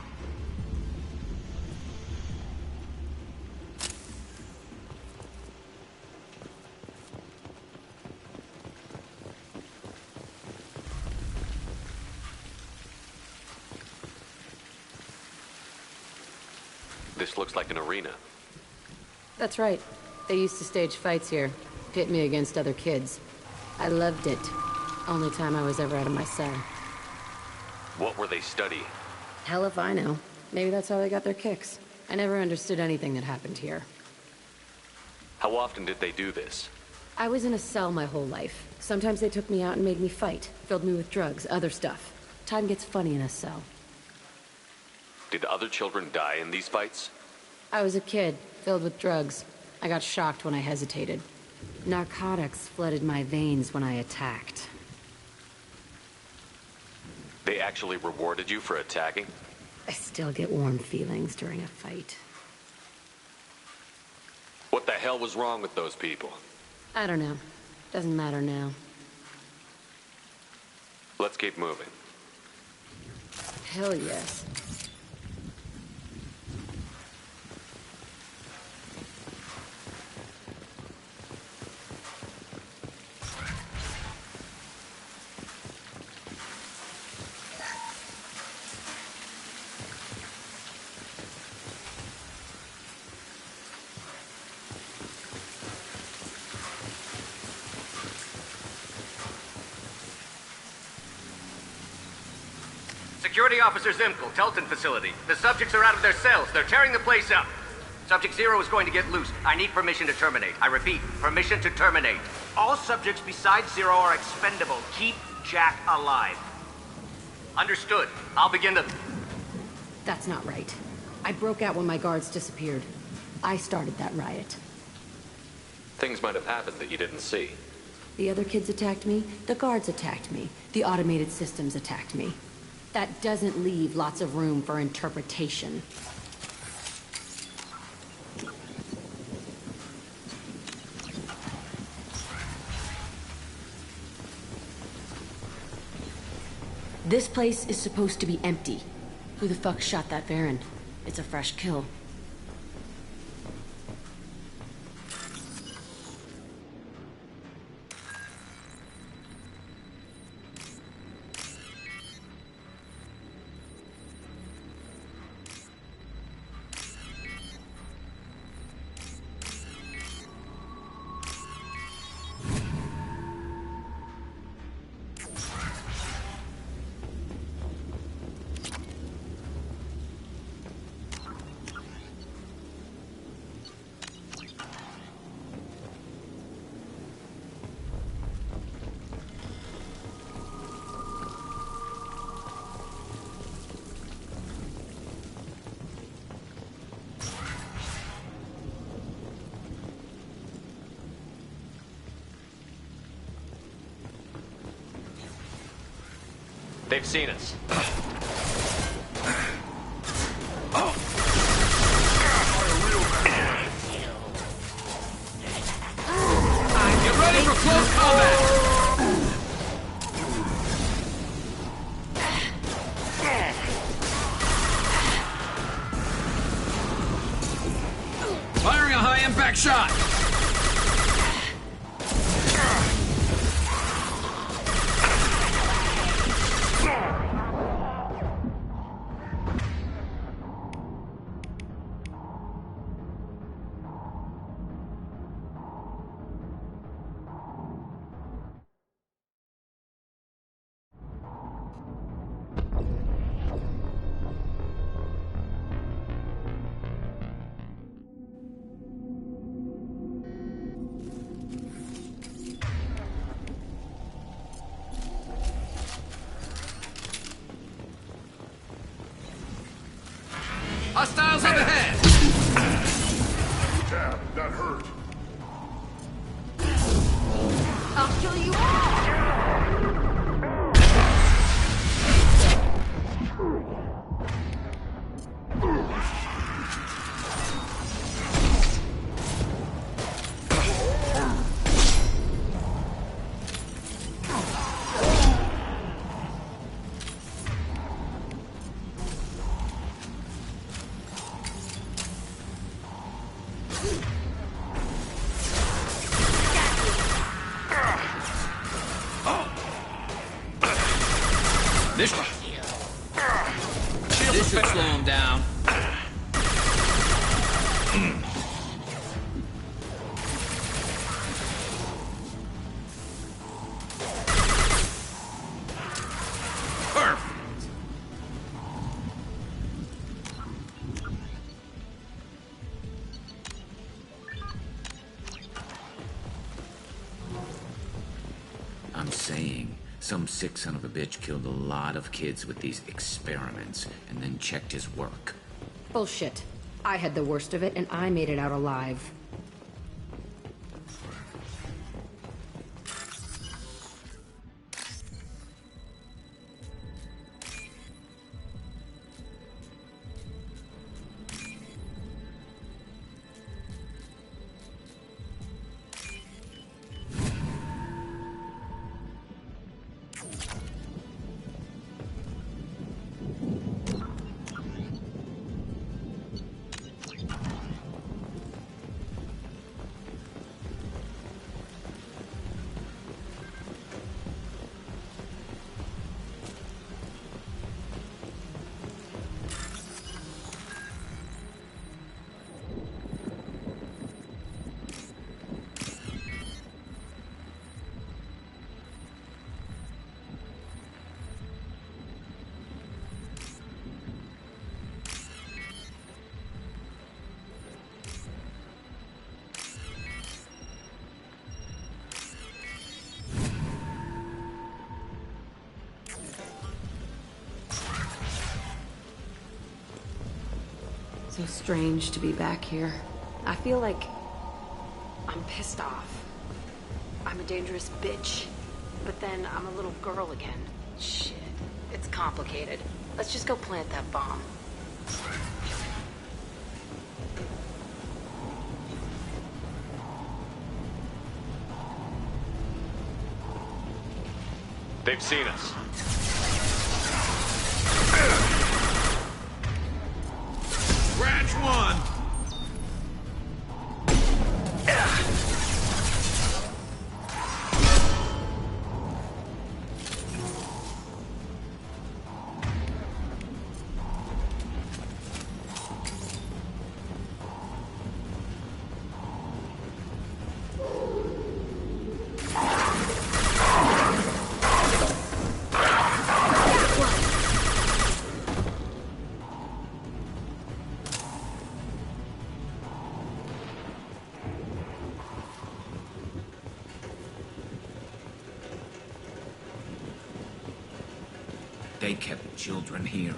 This looks like an arena.
That's right. They used to stage fights here. Pit me against other kids. I loved it. Only time I was ever out of my cell.
What were they studying?
Hell if I know. Maybe that's how they got their kicks. I never understood anything that happened here.
How often did they do this?
I was in a cell my whole life. Sometimes they took me out and made me fight. Filled me with drugs, other stuff. Time gets funny in a cell.
Did other children die in these fights?
I was a kid, filled with drugs. I got shocked when I hesitated. Narcotics flooded my veins when I attacked.
They actually rewarded you for attacking?
I still get warm feelings during a fight.
What the hell was wrong with those people?
I don't know. Doesn't matter now.
Let's keep moving.
Hell yes.
Security Officer Zimkel, Telton facility. The subjects are out of their cells. They're tearing the place up. Subject Zero is going to get loose. I need permission to terminate. I repeat, permission to terminate.
All subjects besides Zero are expendable. Keep Jack alive.
Understood. I'll begin the...
That's not right. I broke out when my guards disappeared. I started that riot.
Things might have happened that you didn't see.
The other kids attacked me, the guards attacked me, the automated systems attacked me. That doesn't leave lots of room for interpretation. This place is supposed to be empty. Who the fuck shot that Varren? It's a fresh kill.
They've seen us.
Get ready for close combat!
Back shot! Hostiles up ahead!
Damn, that hurt.
I'll kill you all!
This should slow him down. Perfect. I'm saying, some sick son of a bitch killed a lot of kids with these experiments and then checked his work.
Bullshit. I had the worst of it, and I made it out alive. So strange to be back here. I feel like I'm pissed off. I'm a dangerous bitch, but then I'm a little girl again. Shit, it's complicated. Let's just go plant that bomb.
They've seen us.
Scratch one! They kept children here.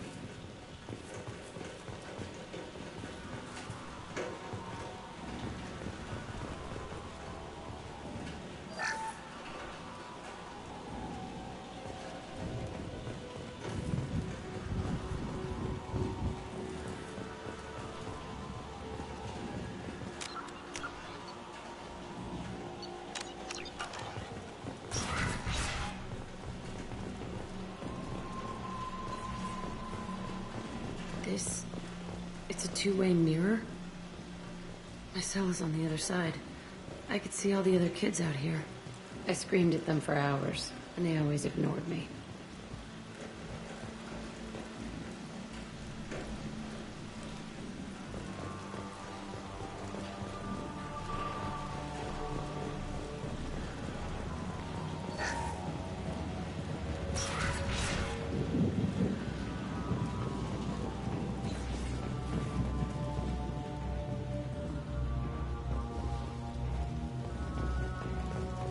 It's a two-way mirror? My cell is on the other side. I could see all the other kids out here. I screamed at them for hours, and they always ignored me.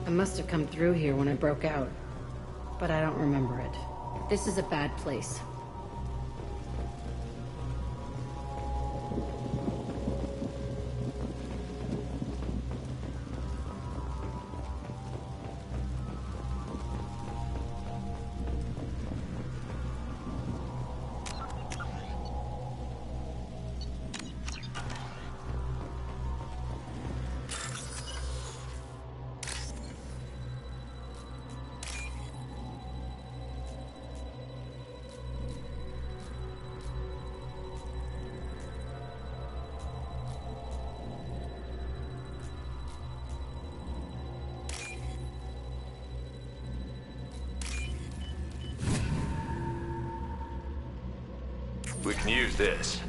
I must have come through here when I broke out, but I don't remember it. This is a bad place.
We can use this.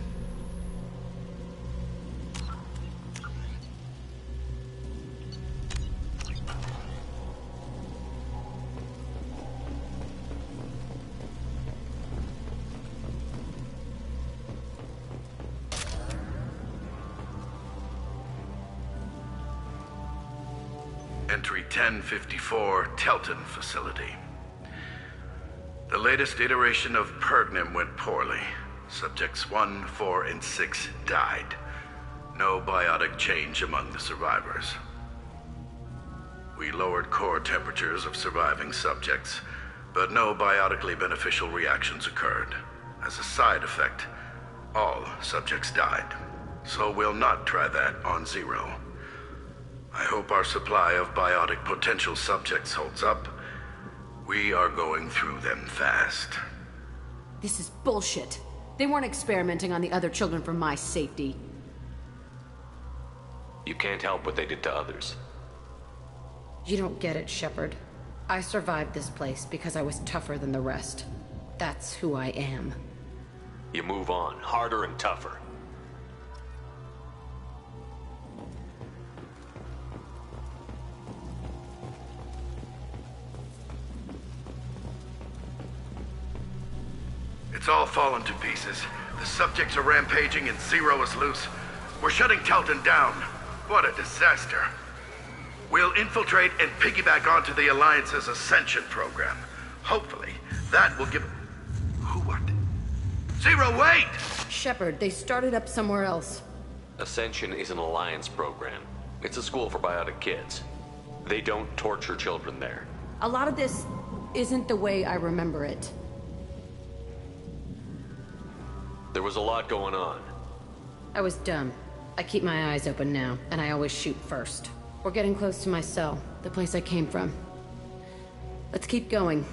Entry 1054, Telton Facility. The latest iteration of Pergnim went poorly. Subjects 1, 4, and 6 died. No biotic change among the survivors. We lowered core temperatures of surviving subjects, but no biotically beneficial reactions occurred. As a side effect, all subjects died. So we'll not try that on Zero. I hope our supply of biotic potential subjects holds up. We are going through them fast.
This is bullshit. They weren't experimenting on the other children for my safety.
You can't help what they did to others.
You don't get it, Shepard. I survived this place because I was tougher than the rest. That's who I am.
You move on, harder and tougher.
It's all fallen to pieces. The subjects are rampaging and Zero is loose. We're shutting Telton down. What a disaster. We'll infiltrate and piggyback onto the Alliance's Ascension program. Hopefully, that will give... Who what? Zero, wait!
Shepard, they started up somewhere else.
Ascension is an Alliance program. It's a school for biotic kids. They don't torture children there.
A lot of this isn't the way I remember it.
There was a lot going on.
I was dumb. I keep my eyes open now, and I always shoot first. We're getting close to my cell, the place I came from. Let's keep going.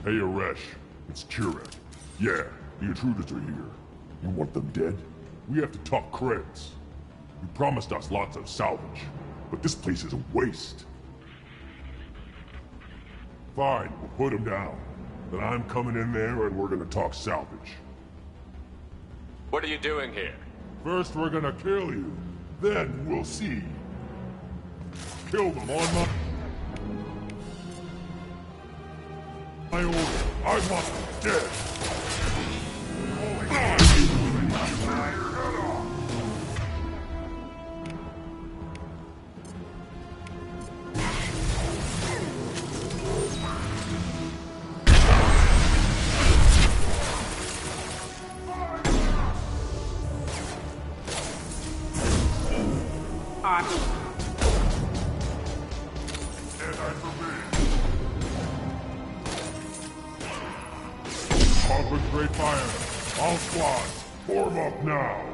Hey, Aresh. It's Kurek. Yeah, the intruders are here. You want them dead? We have to talk credits. You promised us lots of salvage, but this place is a waste. Fine, we'll put them down. Then I'm coming in there and we're gonna talk salvage.
What are you doing here?
First we're gonna kill you. Then we'll see. Kill them on my order. I want them dead. Concentrate fire. All squads, Form up now!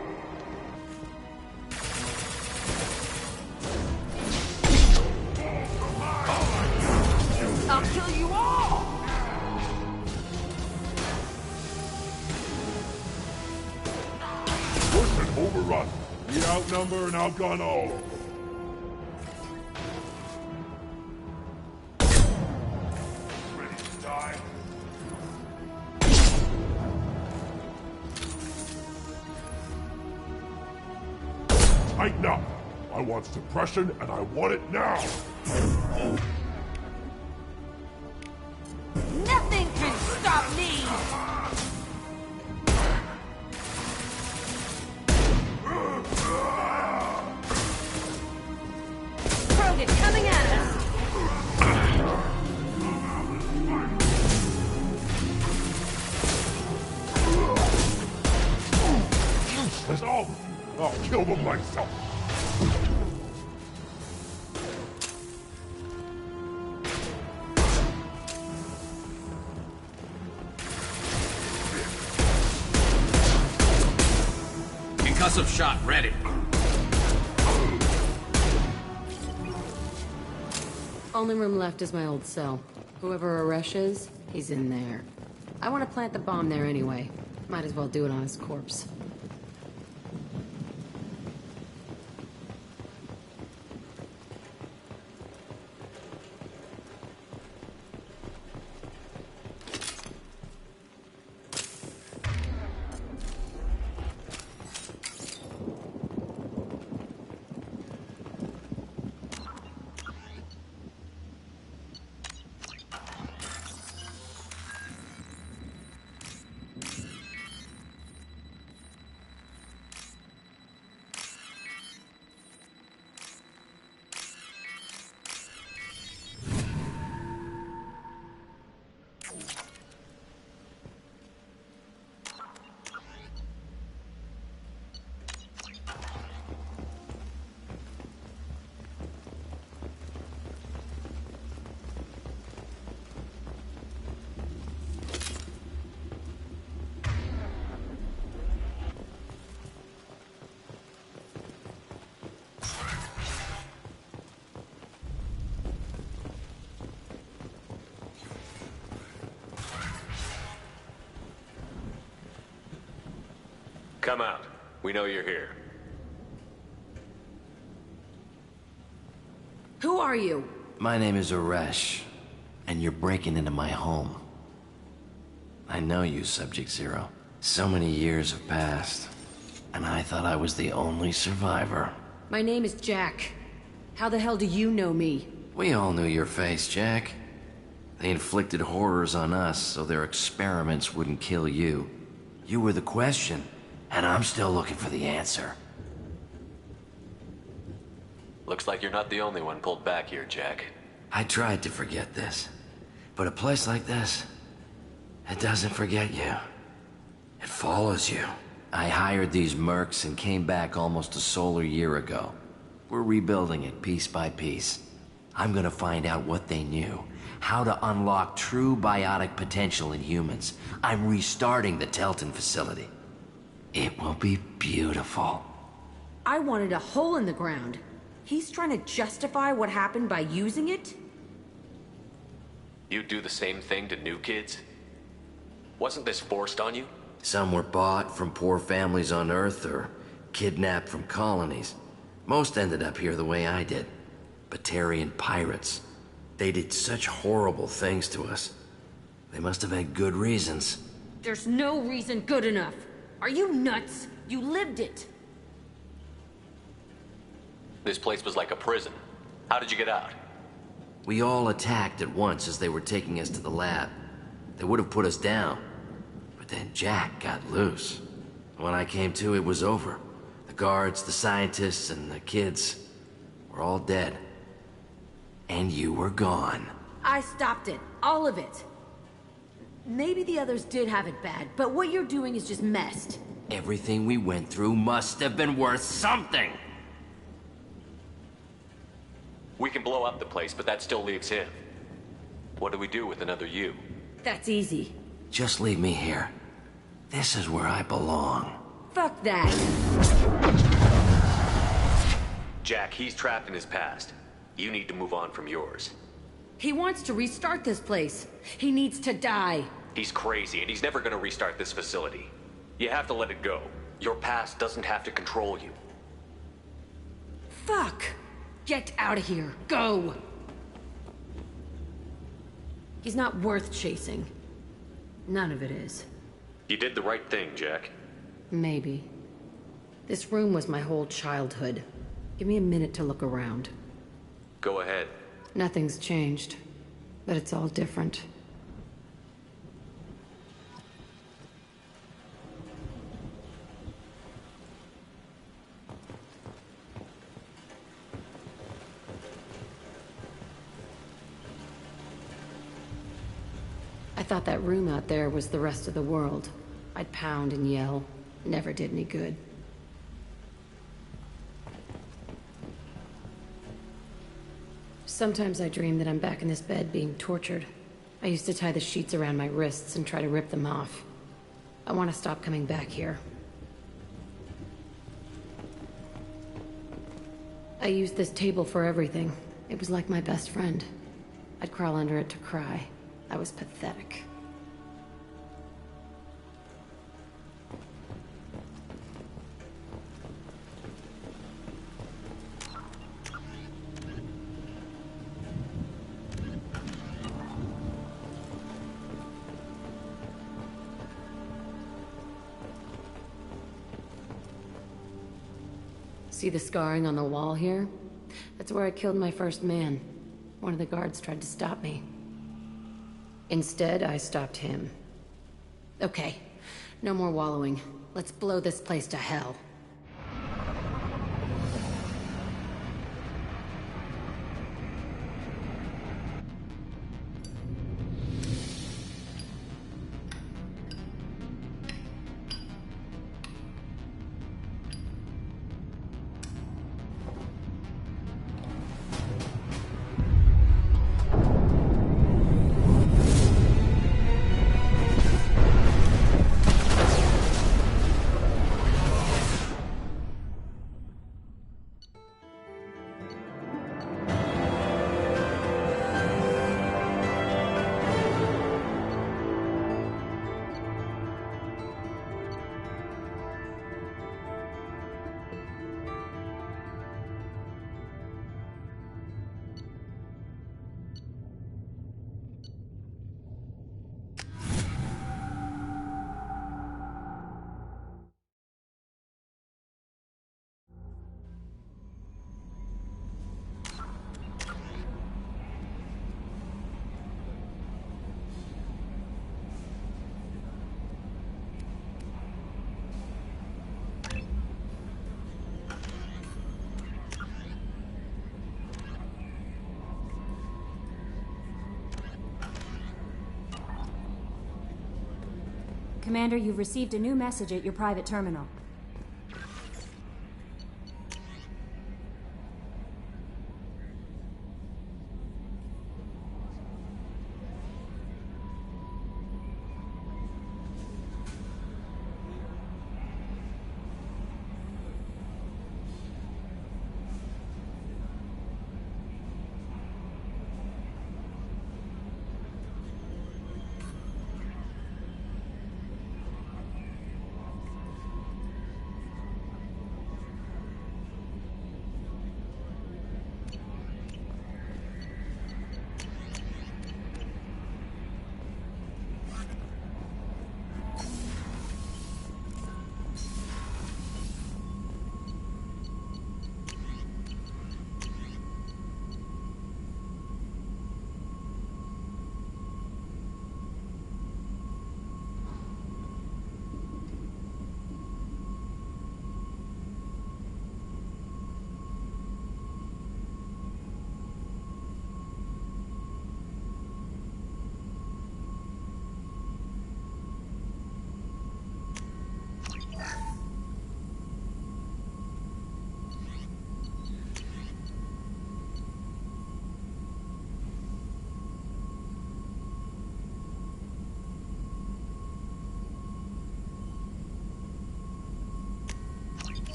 I'll kill you all!
Push and overrun. We outnumber and outgun all. Ready to die? Tighten up. I want suppression and I want it now.
Nothing can stop me! Krogan coming at us!
Useless, all of you. I'll kill them myself.
Concussive shot ready.
Only room left is my old cell. Whoever Aresh is, he's in there. I want to plant the bomb there anyway. Might as well do it on his corpse.
Come out. We know you're here.
Who are you?
My name is Aresh, and you're breaking into my home. I know you, Subject-Zero. So many years have passed, and I thought I was the only survivor.
My name is Jack. How the hell do you know me?
We all knew your face, Jack. They inflicted horrors on us so their experiments wouldn't kill you. You were the question, and I'm still looking for the answer.
Looks like you're not the only one pulled back here, Jack.
I tried to forget this, but a place like this, it doesn't forget you. It follows you. I hired these mercs and came back almost a solar year ago. We're rebuilding it piece by piece. I'm gonna find out what they knew, how to unlock true biotic potential in humans. I'm restarting the Telton facility. It will be beautiful.
I wanted a hole in the ground. He's trying to justify what happened by using it?
You do the same thing to new kids? Wasn't this forced on you?
Some were bought from poor families on Earth or kidnapped from colonies. Most ended up here the way I did. Batarian pirates. They did such horrible things to us. They must have had good reasons.
There's no reason good enough. Are you nuts? You lived it.
This place was like a prison. How did you get out?
We all attacked at once as they were taking us to the lab. They would have put us down. But then Jack got loose. When I came to, it was over. The guards, the scientists, and the kids were all dead. And you were gone.
I stopped it. All of it. Maybe the others did have it bad, but what you're doing is just messed.
Everything we went through must have been worth something!
We can blow up the place, but that still leaves him. What do we do with another you?
That's easy.
Just leave me here. This is where I belong.
Fuck that!
Jack, he's trapped in his past. You need to move on from yours.
He wants to restart this place. He needs to die.
He's crazy, and he's never gonna restart this facility. You have to let it go. Your past doesn't have to control you.
Fuck! Get out of here. Go! He's not worth chasing. None of it is.
You did the right thing, Jack.
Maybe. This room was my whole childhood. Give me a minute to look around.
Go ahead.
Nothing's changed, but it's all different. I thought that room out there was the rest of the world. I'd pound and yell. Never did any good. Sometimes I dream that I'm back in this bed being tortured. I used to tie the sheets around my wrists and try to rip them off. I want to stop coming back here. I used this table for everything. It was like my best friend. I'd crawl under it to cry. I was pathetic. See the scarring on the wall here? That's where I killed my first man. One of the guards tried to stop me. Instead, I stopped him. Okay, no more wallowing. Let's blow this place to hell.
Commander, you've received a new message at your private terminal.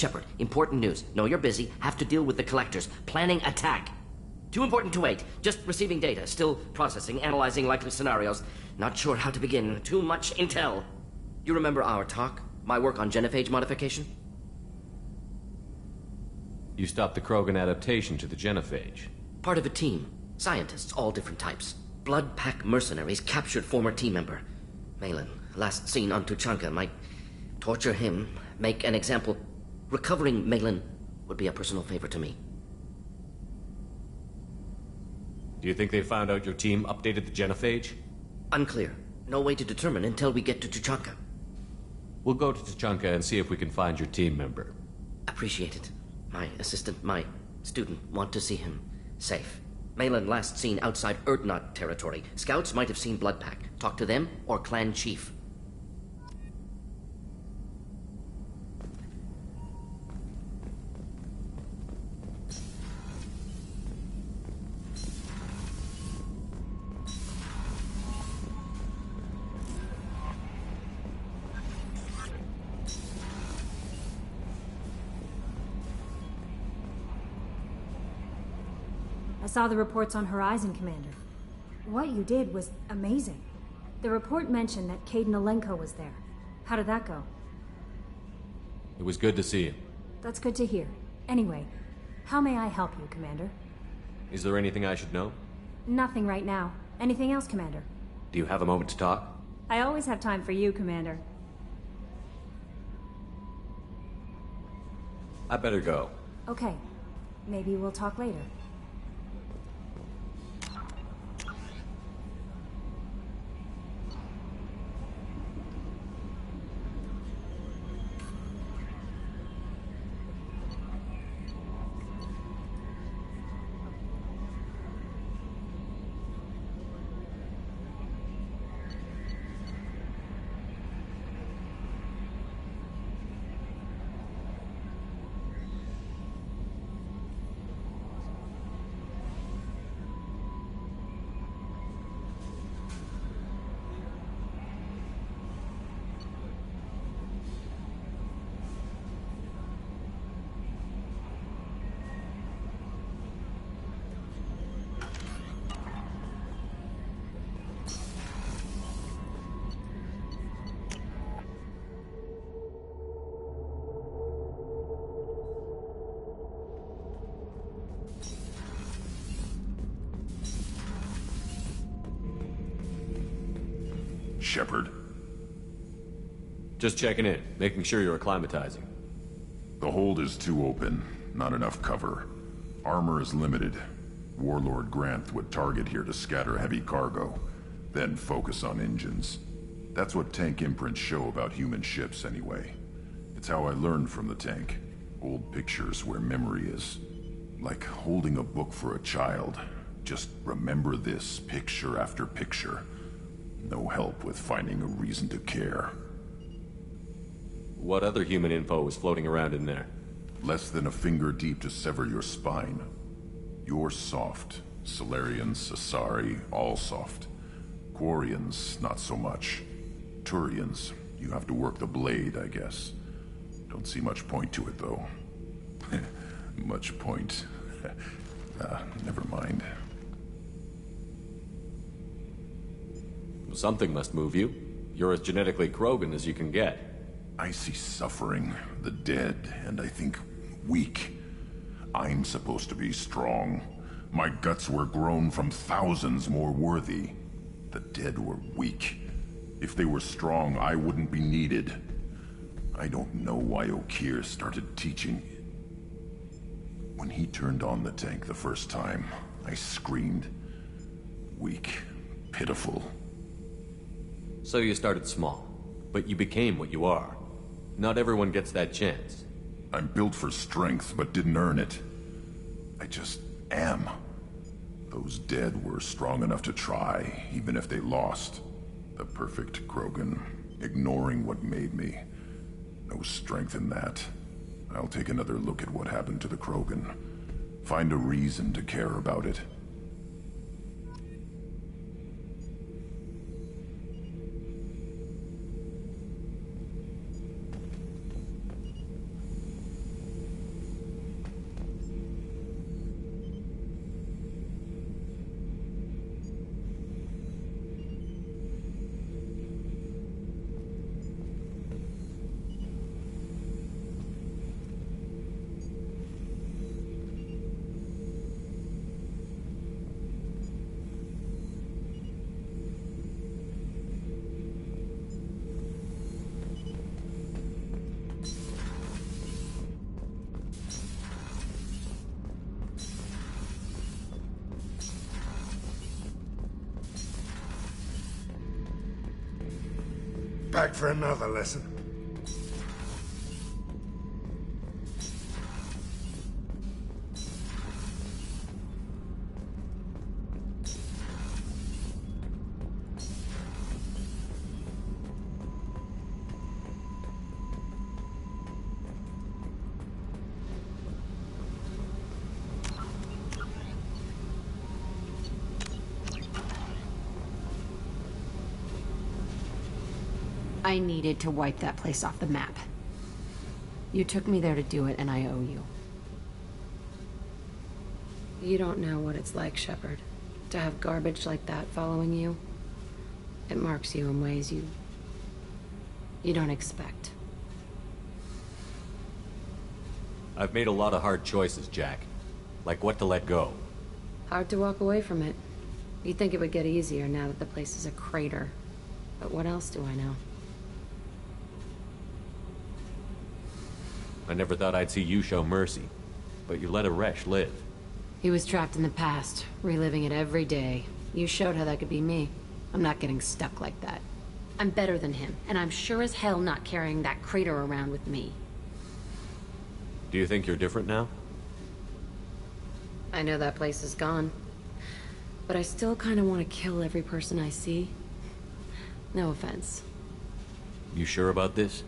Shepard, important news. Know you're busy. Have to deal with the Collectors. Planning attack. Too important to wait. Just receiving data. Still processing, analyzing likely scenarios. Not sure how to begin. Too much intel. You remember our talk? My work on genophage modification?
You stopped the Krogan adaptation to the genophage.
Part of a team. Scientists, all different types. Blood Pack mercenaries captured former team member. Malin, last seen on Tuchanka, might torture him, make an example. Recovering Malin would be a personal favor to me.
Do you think they found out your team updated the genophage?
Unclear. No way to determine until we get to Tuchanka.
We'll go to Tuchanka and see if we can find your team member.
Appreciate it. My assistant, my student, want to see him safe. Malin last seen outside Urdnot territory. Scouts might have seen Bloodpack. Talk to them or Clan Chief.
I saw the reports on Horizon, Commander. What you did was amazing. The report mentioned that Caden Alenko was there. How did that go?
It was good to see him.
That's good to hear. Anyway, how may I help you, Commander?
Is there anything I should know?
Nothing right now. Anything else, Commander?
Do you have a moment to talk?
I always have time for you, Commander.
I better go.
Okay. Maybe we'll talk later.
Shepard.
Just checking in, making sure you're acclimatizing.
The hold is too open, not enough cover. Armor is limited. Warlord Granth would target here to scatter heavy cargo, then focus on engines. That's what tank imprints show about human ships anyway. It's how I learned from the tank. Old pictures where memory is. Like holding a book for a child. Just remember this, picture after picture. No help with finding a reason to care.
What other human info was floating around in there?
Less than a finger deep to sever your spine. You're soft. Salarians, Asari, all soft. Quarians, not so much. Turians, you have to work the blade, I guess. Don't see much point to it, though. Much point. Never mind.
Something must move you. You're as genetically Krogan as you can get.
I see suffering, the dead, and I think weak. I'm supposed to be strong. My guts were grown from thousands more worthy. The dead were weak. If they were strong, I wouldn't be needed. I don't know why Okeer started teaching. When he turned on the tank the first time, I screamed. Weak, pitiful.
So you started small, but you became what you are. Not everyone gets that chance.
I'm built for strength, but didn't earn it. I just am. Those dead were strong enough to try, even if they lost. The perfect Krogan, ignoring what made me. No strength in that. I'll take another look at what happened to the Krogan. Find a reason to care about it.
Back for another lesson.
I needed to wipe that place off the map. You took me there to do it, and I owe you. You don't know what it's like, Shepard, to have garbage like that following you. It marks you in ways you don't expect.
I've made a lot of hard choices, Jack. Like what to let go.
Hard to walk away from it. You'd think it would get easier now that the place is a crater. But what else do I know?
I never thought I'd see you show mercy, but you let Aresh live.
He was trapped in the past, reliving it every day. You showed how that could be me. I'm not getting stuck like that. I'm better than him, and I'm sure as hell not carrying that crater around with me.
Do you think you're different now?
I know that place is gone. But I still kind of want to kill every person I see. No offense.
You sure about this?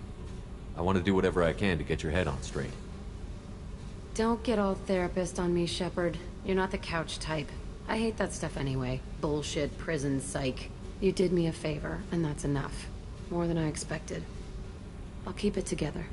I want to do whatever I can to get your head on straight.
Don't get all therapist on me, Shepard. You're not the couch type. I hate that stuff anyway. Bullshit, prison, psych. You did me a favor, and that's enough. More than I expected. I'll keep it together.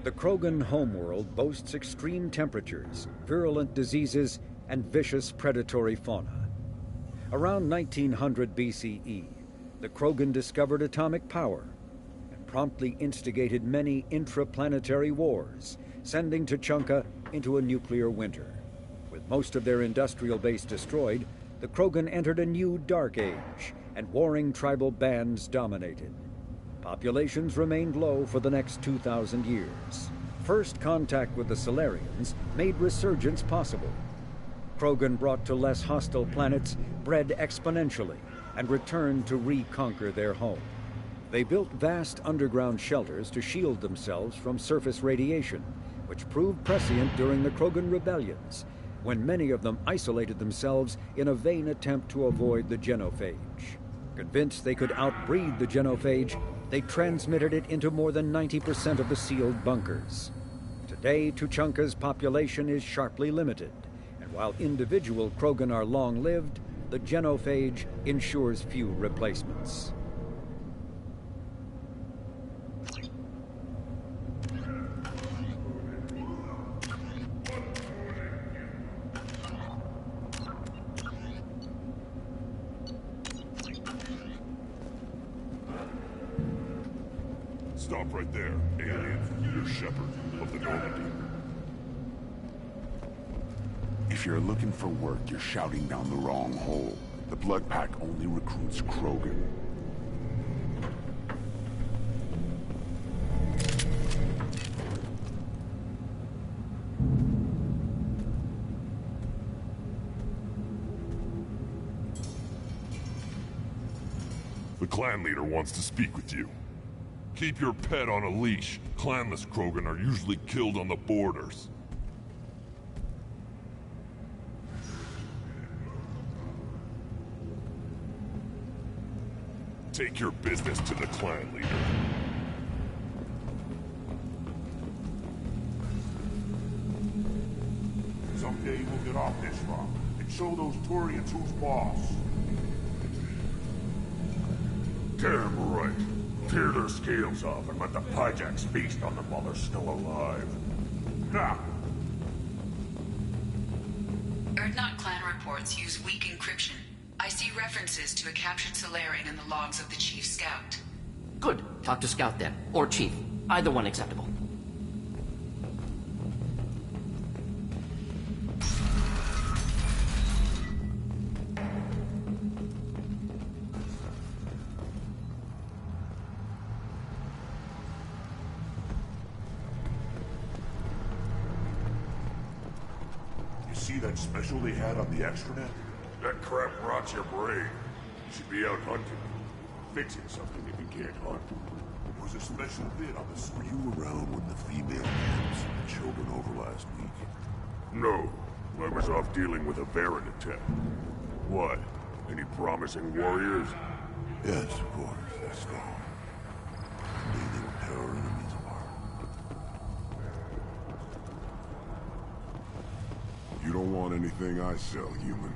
The Krogan homeworld boasts extreme temperatures, virulent diseases, and vicious predatory fauna. Around 1900 BCE, the Krogan discovered atomic power and promptly instigated many intraplanetary wars, sending Tuchanka into a nuclear winter. With most of their industrial base destroyed, the Krogan entered a new dark age, and warring tribal bands dominated. Populations remained low for the next 2,000 years. First contact with the Salarians made resurgence possible. Krogan brought to less hostile planets bred exponentially and returned to reconquer their home. They built vast underground shelters to shield themselves from surface radiation, which proved prescient during the Krogan rebellions, when many of them isolated themselves in a vain attempt to avoid the genophage. Convinced they could outbreed the genophage, they transmitted it into more than 90% of the sealed bunkers. Today, Tuchanka's population is sharply limited, and while individual Krogan are long-lived, the genophage ensures few replacements.
Stop right there, alien. You're Shepard of the Normandy.
If you're looking for work, you're shouting down the wrong hole. The Blood Pack only recruits Krogan.
The clan leader wants to speak with you. Keep your pet on a leash. Clanless Krogan are usually killed on the borders. Take your business to the clan leader.
Someday we'll get off this rock and show those Turians who's boss. Damn right. Tear their scales off and let the Pyjaks feast on them while they're still alive. Now!
Urdnot clan reports use weak encryption. I see references to a captured Salarian in the logs of the Chief Scout.
Good. Talk to Scout then. Or Chief. Either one acceptable.
See that special they had on the extranet? That crap rots your brain. You should be out hunting. Fixing something if you can't hunt. It was a special bit on the...
Were you around when the female camps and the children over last week?
No. I was off dealing with a Baron attack. What? Any promising warriors?
Yes, of course. That's all. They were terror enemies of ours.
You don't want anything I sell, human.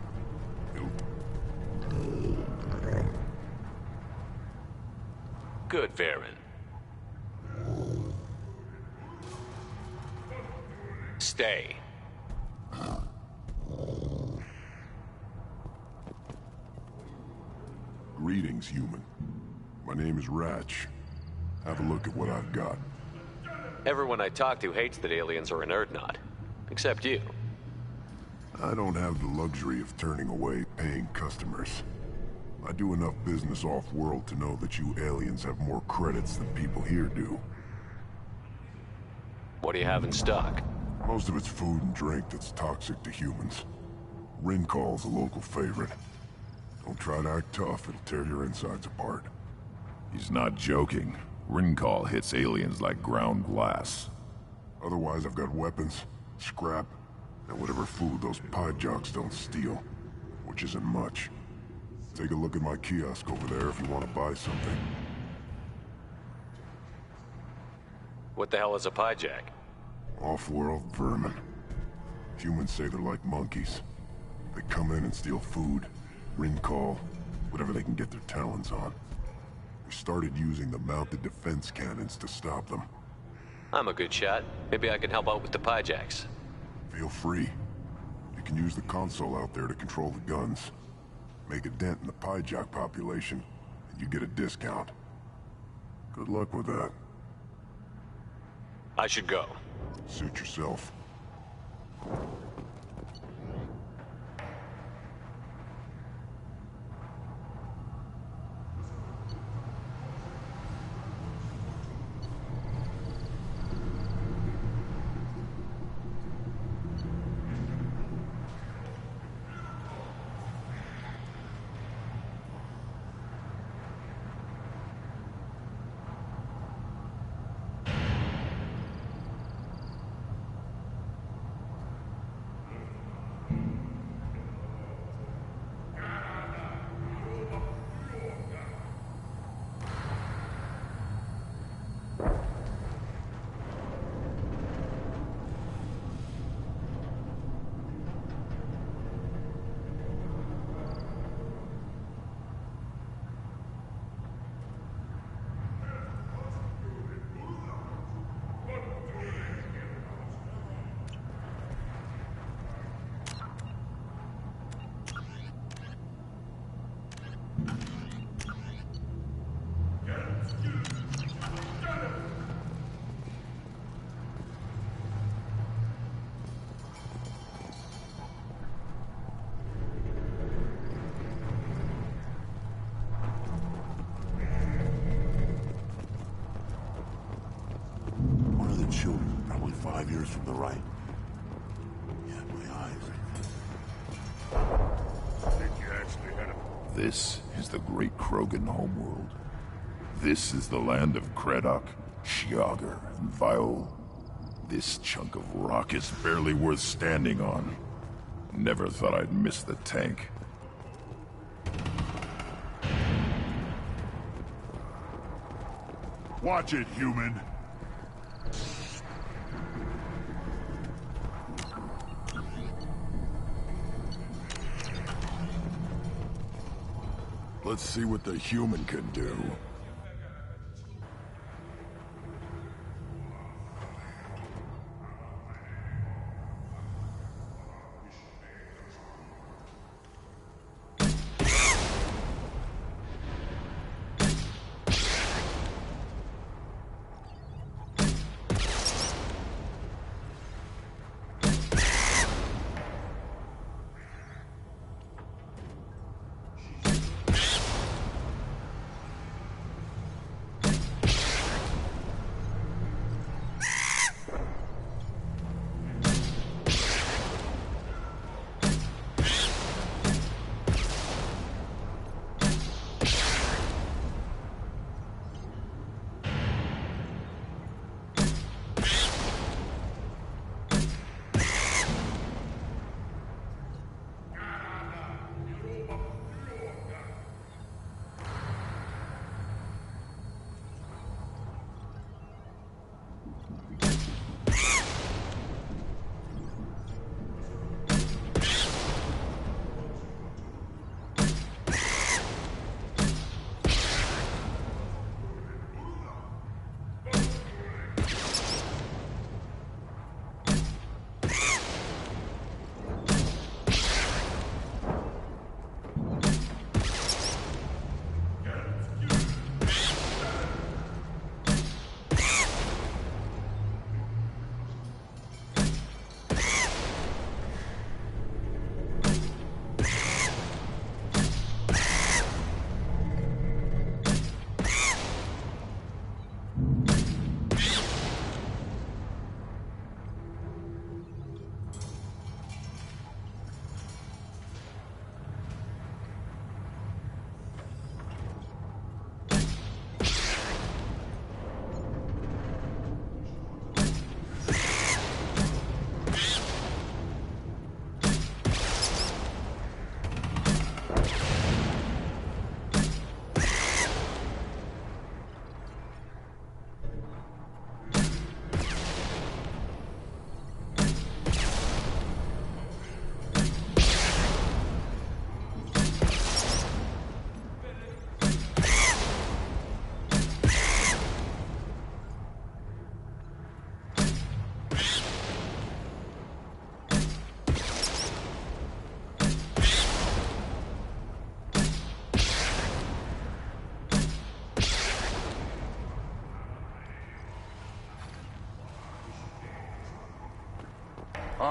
Good, Varen. Stay.
Greetings, human. My name is Ratch. Have a look at what I've got.
Everyone I talk to hates that aliens are in Urdnot. Except you.
I don't have the luxury of turning away paying customers. I do enough business off-world to know that you aliens have more credits than people here do.
What do you have in stock?
Most of it's food and drink that's toxic to humans. Rincol's a local favorite. Don't try to act tough, it'll tear your insides apart.
He's not joking. Rincol hits aliens like ground glass.
Otherwise, I've got weapons, scrap, and whatever food those Pyjaks don't steal, which isn't much. Take a look at my kiosk over there if you want to buy something.
What the hell is a Pyjak?
Off-world vermin. Humans say they're like monkeys. They come in and steal food, Rincol, whatever they can get their talons on. We started using the mounted defense cannons to stop them.
I'm a good shot. Maybe I can help out with the Pyjacks.
Feel free. You can use the console out there to control the guns. Make a dent in the Pyjak population, and you get a discount. Good luck with that.
I should go.
Suit yourself.
One of the children, probably 5 years from the right. Yeah, my eyes. I think you actually had a...
This is the great Krogan homeworld. This is the land of Kredok, Shiagar, and Viol. This chunk of rock is barely worth standing on. Never thought I'd miss the tank.
Watch it, human.
Let's see what the human can do.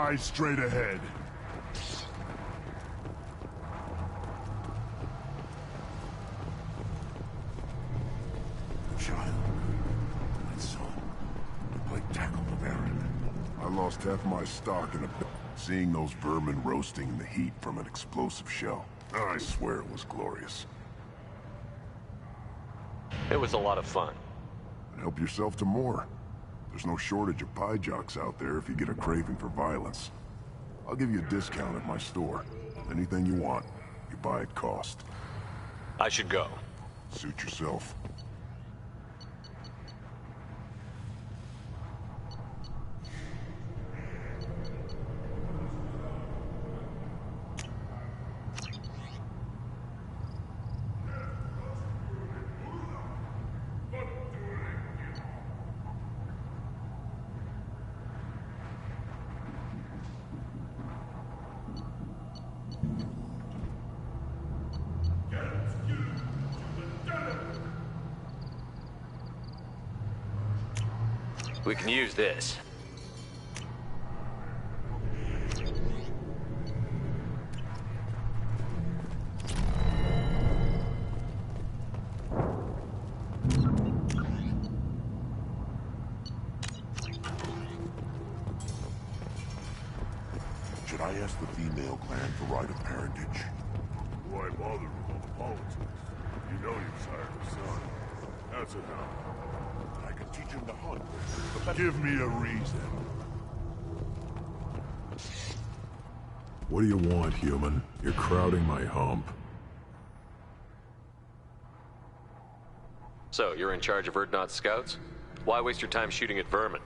Eyes straight ahead.
Child. My son. The plague tackled the Baron. I lost half my stock in a bit. Seeing those vermin roasting in the heat from an explosive shell. I swear it was glorious.
It was a lot of fun.
Help yourself to more. There's no shortage of pie jocks out there if you get a craving for violence. I'll give you a discount at my store. Anything you want, you buy at cost.
I should go.
Suit yourself.
We can use this.
Should I ask the female clan for right of parentage?
Why bother with all the politics? You know you've sired a son. That's enough.
I can teach him to hunt.
Give me a reason.
What do you want, human? You're crowding my hump.
So, you're in charge of Urdnot's scouts? Why waste your time shooting at vermin?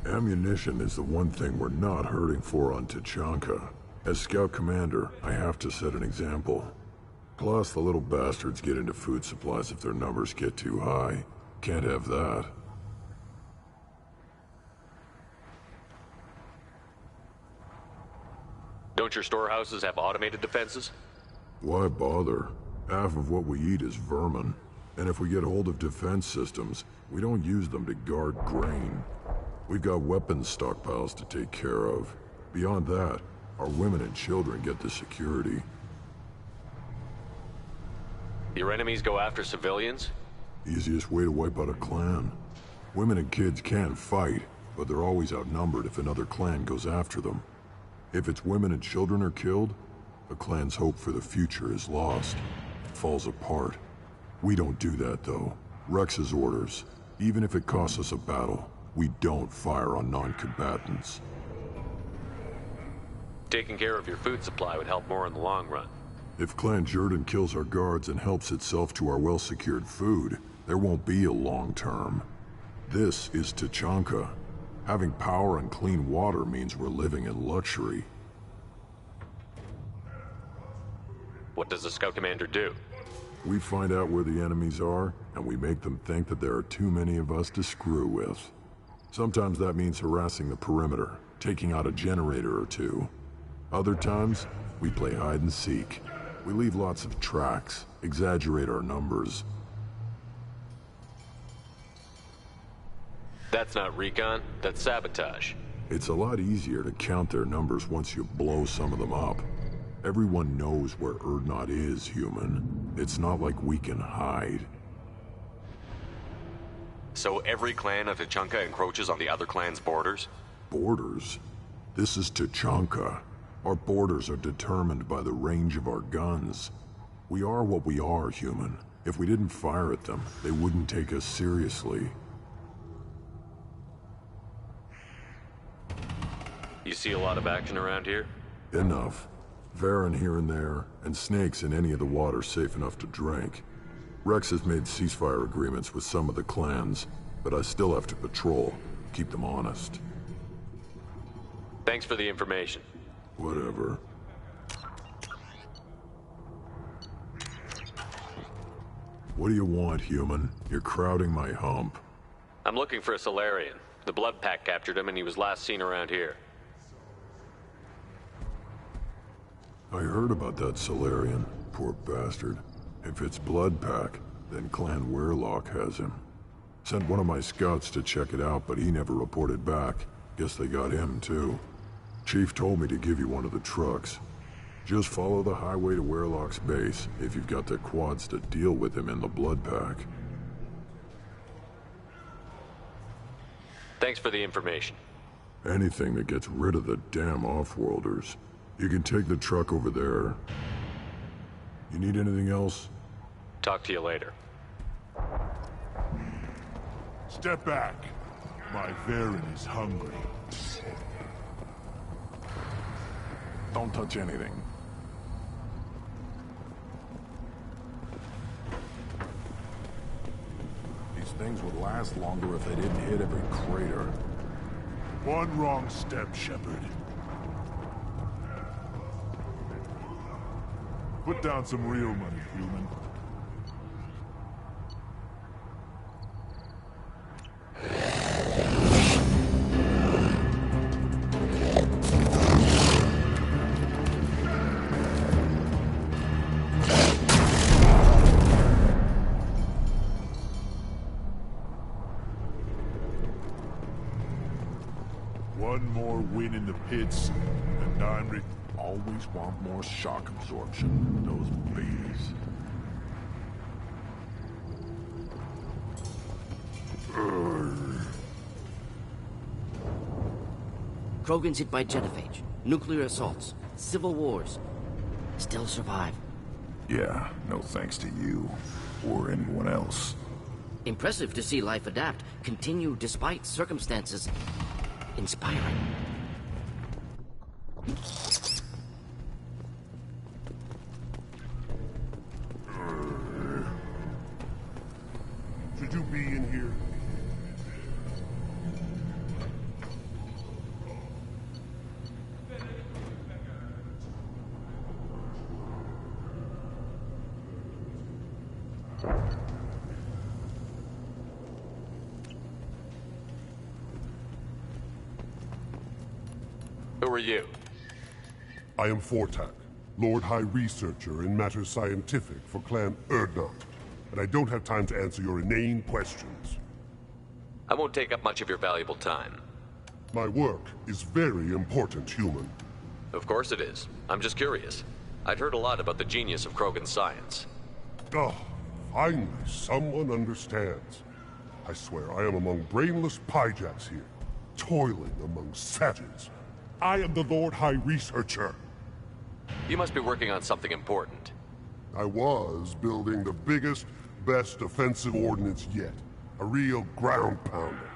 Ammunition is the one thing we're not hurting for on Tuchanka. As Scout Commander, I have to set an example. Plus, the little bastards get into food supplies if their numbers get too high. Can't have that.
Don't your storehouses have automated defenses?
Why bother? Half of what we eat is vermin. And if we get hold of defense systems, we don't use them to guard grain. We've got weapons stockpiles to take care of. Beyond that, our women and children get the security.
Your enemies go after civilians?
Easiest way to wipe out a clan. Women and kids can fight, but they're always outnumbered if another clan goes after them. If its women and children are killed, the clan's hope for the future is lost. It falls apart. We don't do that, though. Rex's orders. Even if it costs us a battle, we don't fire on non-combatants.
Taking care of your food supply would help more in the long run.
If Clan Jordan kills our guards and helps itself to our well-secured food, there won't be a long term. This is Tuchanka. Having power and clean water means we're living in luxury.
What does the Scout Commander do?
We find out where the enemies are, and we make them think that there are too many of us to screw with. Sometimes that means harassing the perimeter, taking out a generator or two. Other times, we play hide and seek. We leave lots of tracks, exaggerate our numbers.
That's not recon, that's sabotage.
It's a lot easier to count their numbers once you blow some of them up. Everyone knows where Urdnot is, human. It's not like we can hide.
So every clan of Tuchanka encroaches on the other clan's borders?
Borders? This is Tuchanka. Our borders are determined by the range of our guns. We are what we are, human. If we didn't fire at them, they wouldn't take us seriously.
You see a lot of action around here?
Enough. Varen here and there, and snakes in any of the water safe enough to drink. Rex has made ceasefire agreements with some of the clans, but I still have to patrol, keep them honest.
Thanks for the information.
Whatever. What do you want, human? You're crowding my hump.
I'm looking for a Salarian. The Blood Pack captured him and he was last seen around here.
I heard about that Salarian. Poor bastard. If it's Blood Pack, then Clan Weirlock has him. Sent one of my scouts to check it out, but he never reported back.
Guess they got him, too. Chief told me to give you one of the trucks. Just follow the highway to Werlock's base, if you've got the quads to deal with him in the blood pack.
Thanks for the information.
Anything that gets rid of the damn off-worlders. You can take the truck over there. You need anything else?
Talk to you later.
Step back. My Varen is hungry.
Don't touch anything. These things would last longer if they didn't hit every crater.
One wrong step, Shepard. Put down some real money, human. One more win in the pits, and I'm
always want more shock absorption, those babies.
Krogan's hit by genophage, nuclear assaults, civil wars. Still survive.
Yeah, no thanks to you, or anyone else.
Impressive to see life adapt, continue despite circumstances. Inspiring.
Should you be in here?
Who are you?
I am Fortak, Lord High Researcher in matters scientific for Clan Urdnot, and I don't have time to answer your inane questions.
I won't take up much of your valuable time.
My work is very important, human.
Of course it is. I'm just curious. I'd heard a lot about the genius of Krogan science.
Oh, finally someone understands. I swear I am among brainless pyjaks here, toiling among savages. I am the Lord High Researcher.
You must be working on something important.
I was building the biggest, best offensive ordnance yet. A real ground pounder.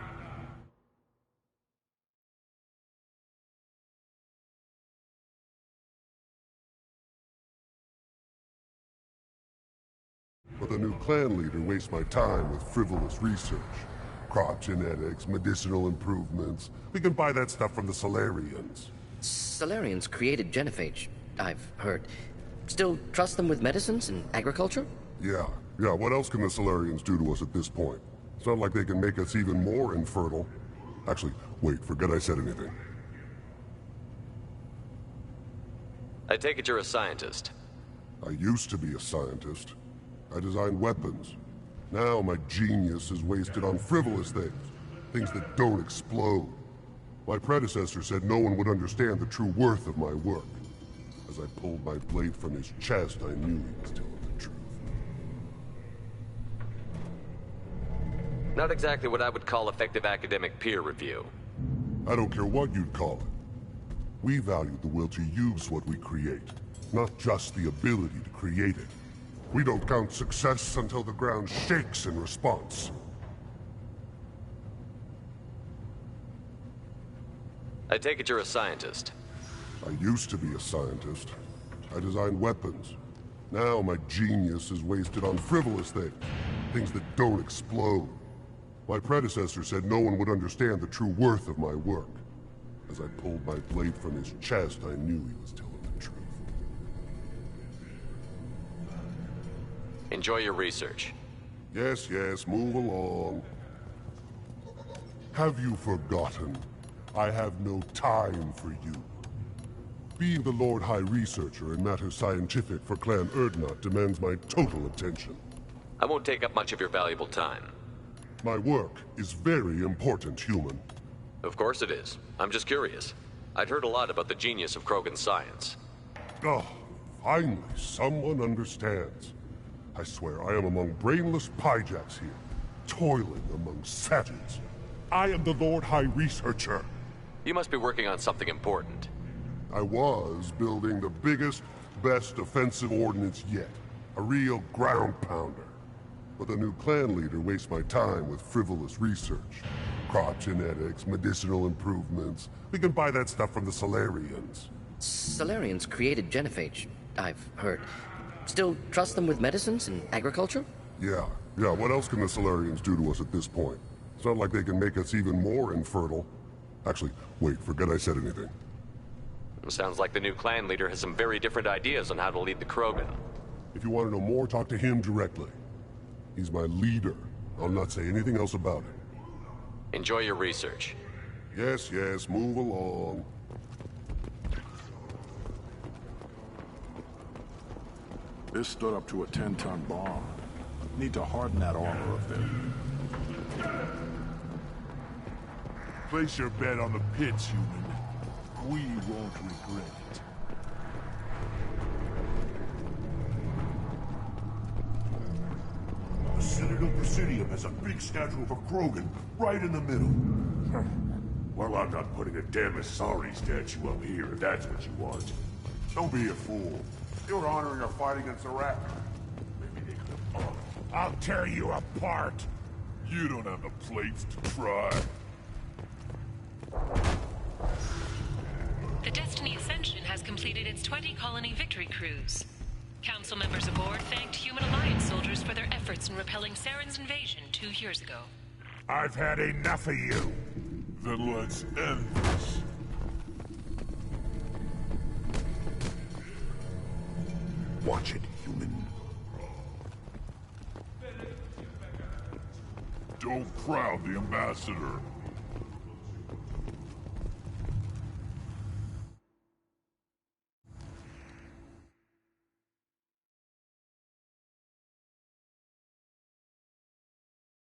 But the new clan leader wastes my time with frivolous research. Crop genetics, medicinal improvements. We can buy that stuff from the Salarians.
Salarians created genophage, I've heard. Still trust them with medicines and agriculture?
Yeah. What else can the Salarians do to us at this point? It's not like they can make us even more infertile. Actually, wait, forget I said anything.
I take it you're a scientist.
I used to be a scientist. I designed weapons. Now my genius is wasted on frivolous things. Things that don't explode. My predecessor said no one would understand the true worth of my work. As I pulled my blade from his chest, I knew he was telling the truth.
Not exactly what I would call effective academic peer review.
I don't care what you'd call it. We value the will to use what we create, not just the ability to create it. We don't count success until the ground shakes in response.
I take it you're a scientist.
I used to be a scientist. I designed weapons. Now my genius is wasted on frivolous things. Things that don't explode. My predecessor said no one would understand the true worth of my work. As I pulled my blade from his chest, I knew he was telling the truth.
Enjoy your research.
Yes, move along. Have you forgotten? I have no time for you. Being the Lord High Researcher in matters scientific for Clan Urdnot demands my total attention.
I won't take up much of your valuable time.
My work is very important, human.
Of course it is. I'm just curious. I'd heard a lot about the genius of Krogan science.
Oh, finally, someone understands. I swear, I am among brainless pyjacks here, toiling among savages. I am the Lord High Researcher.
You must be working on something important.
I was building the biggest, best offensive ordnance yet. A real ground pounder. But the new clan leader wastes my time with frivolous research. Crop genetics, medicinal improvements. We can buy that stuff from the Salarians.
Salarians created genophage, I've heard. Still trust them with medicines and agriculture?
Yeah. What else can the Salarians do to us at this point? It's not like they can make us even more infertile. Actually, wait, forget I said anything.
Sounds like the new clan leader has some very different ideas on how to lead the Krogan.
If you want to know more, talk to him directly. He's my leader. I'll not say anything else about it.
Enjoy your research.
Yes, move along.
This stood up to a 10-ton bomb. Need to harden that armor a bit.
Place your bet on the pits, human. We won't regret it. The Citadel Presidium has a big statue of a Krogan right in the middle. Well, I'm not putting a damn Asari statue up here, if that's what you want. Don't be a fool. You're honoring our fight against the Raptor. Maybe they could have... I'll tear you apart! You don't have the plates to try.
The Destiny Ascension has completed its 20-colony victory cruise. Council members aboard thanked Human Alliance soldiers for their efforts in repelling Saren's invasion 2 years ago.
I've had enough of you. Then let's end this. Watch it, human. Don't crowd the ambassador.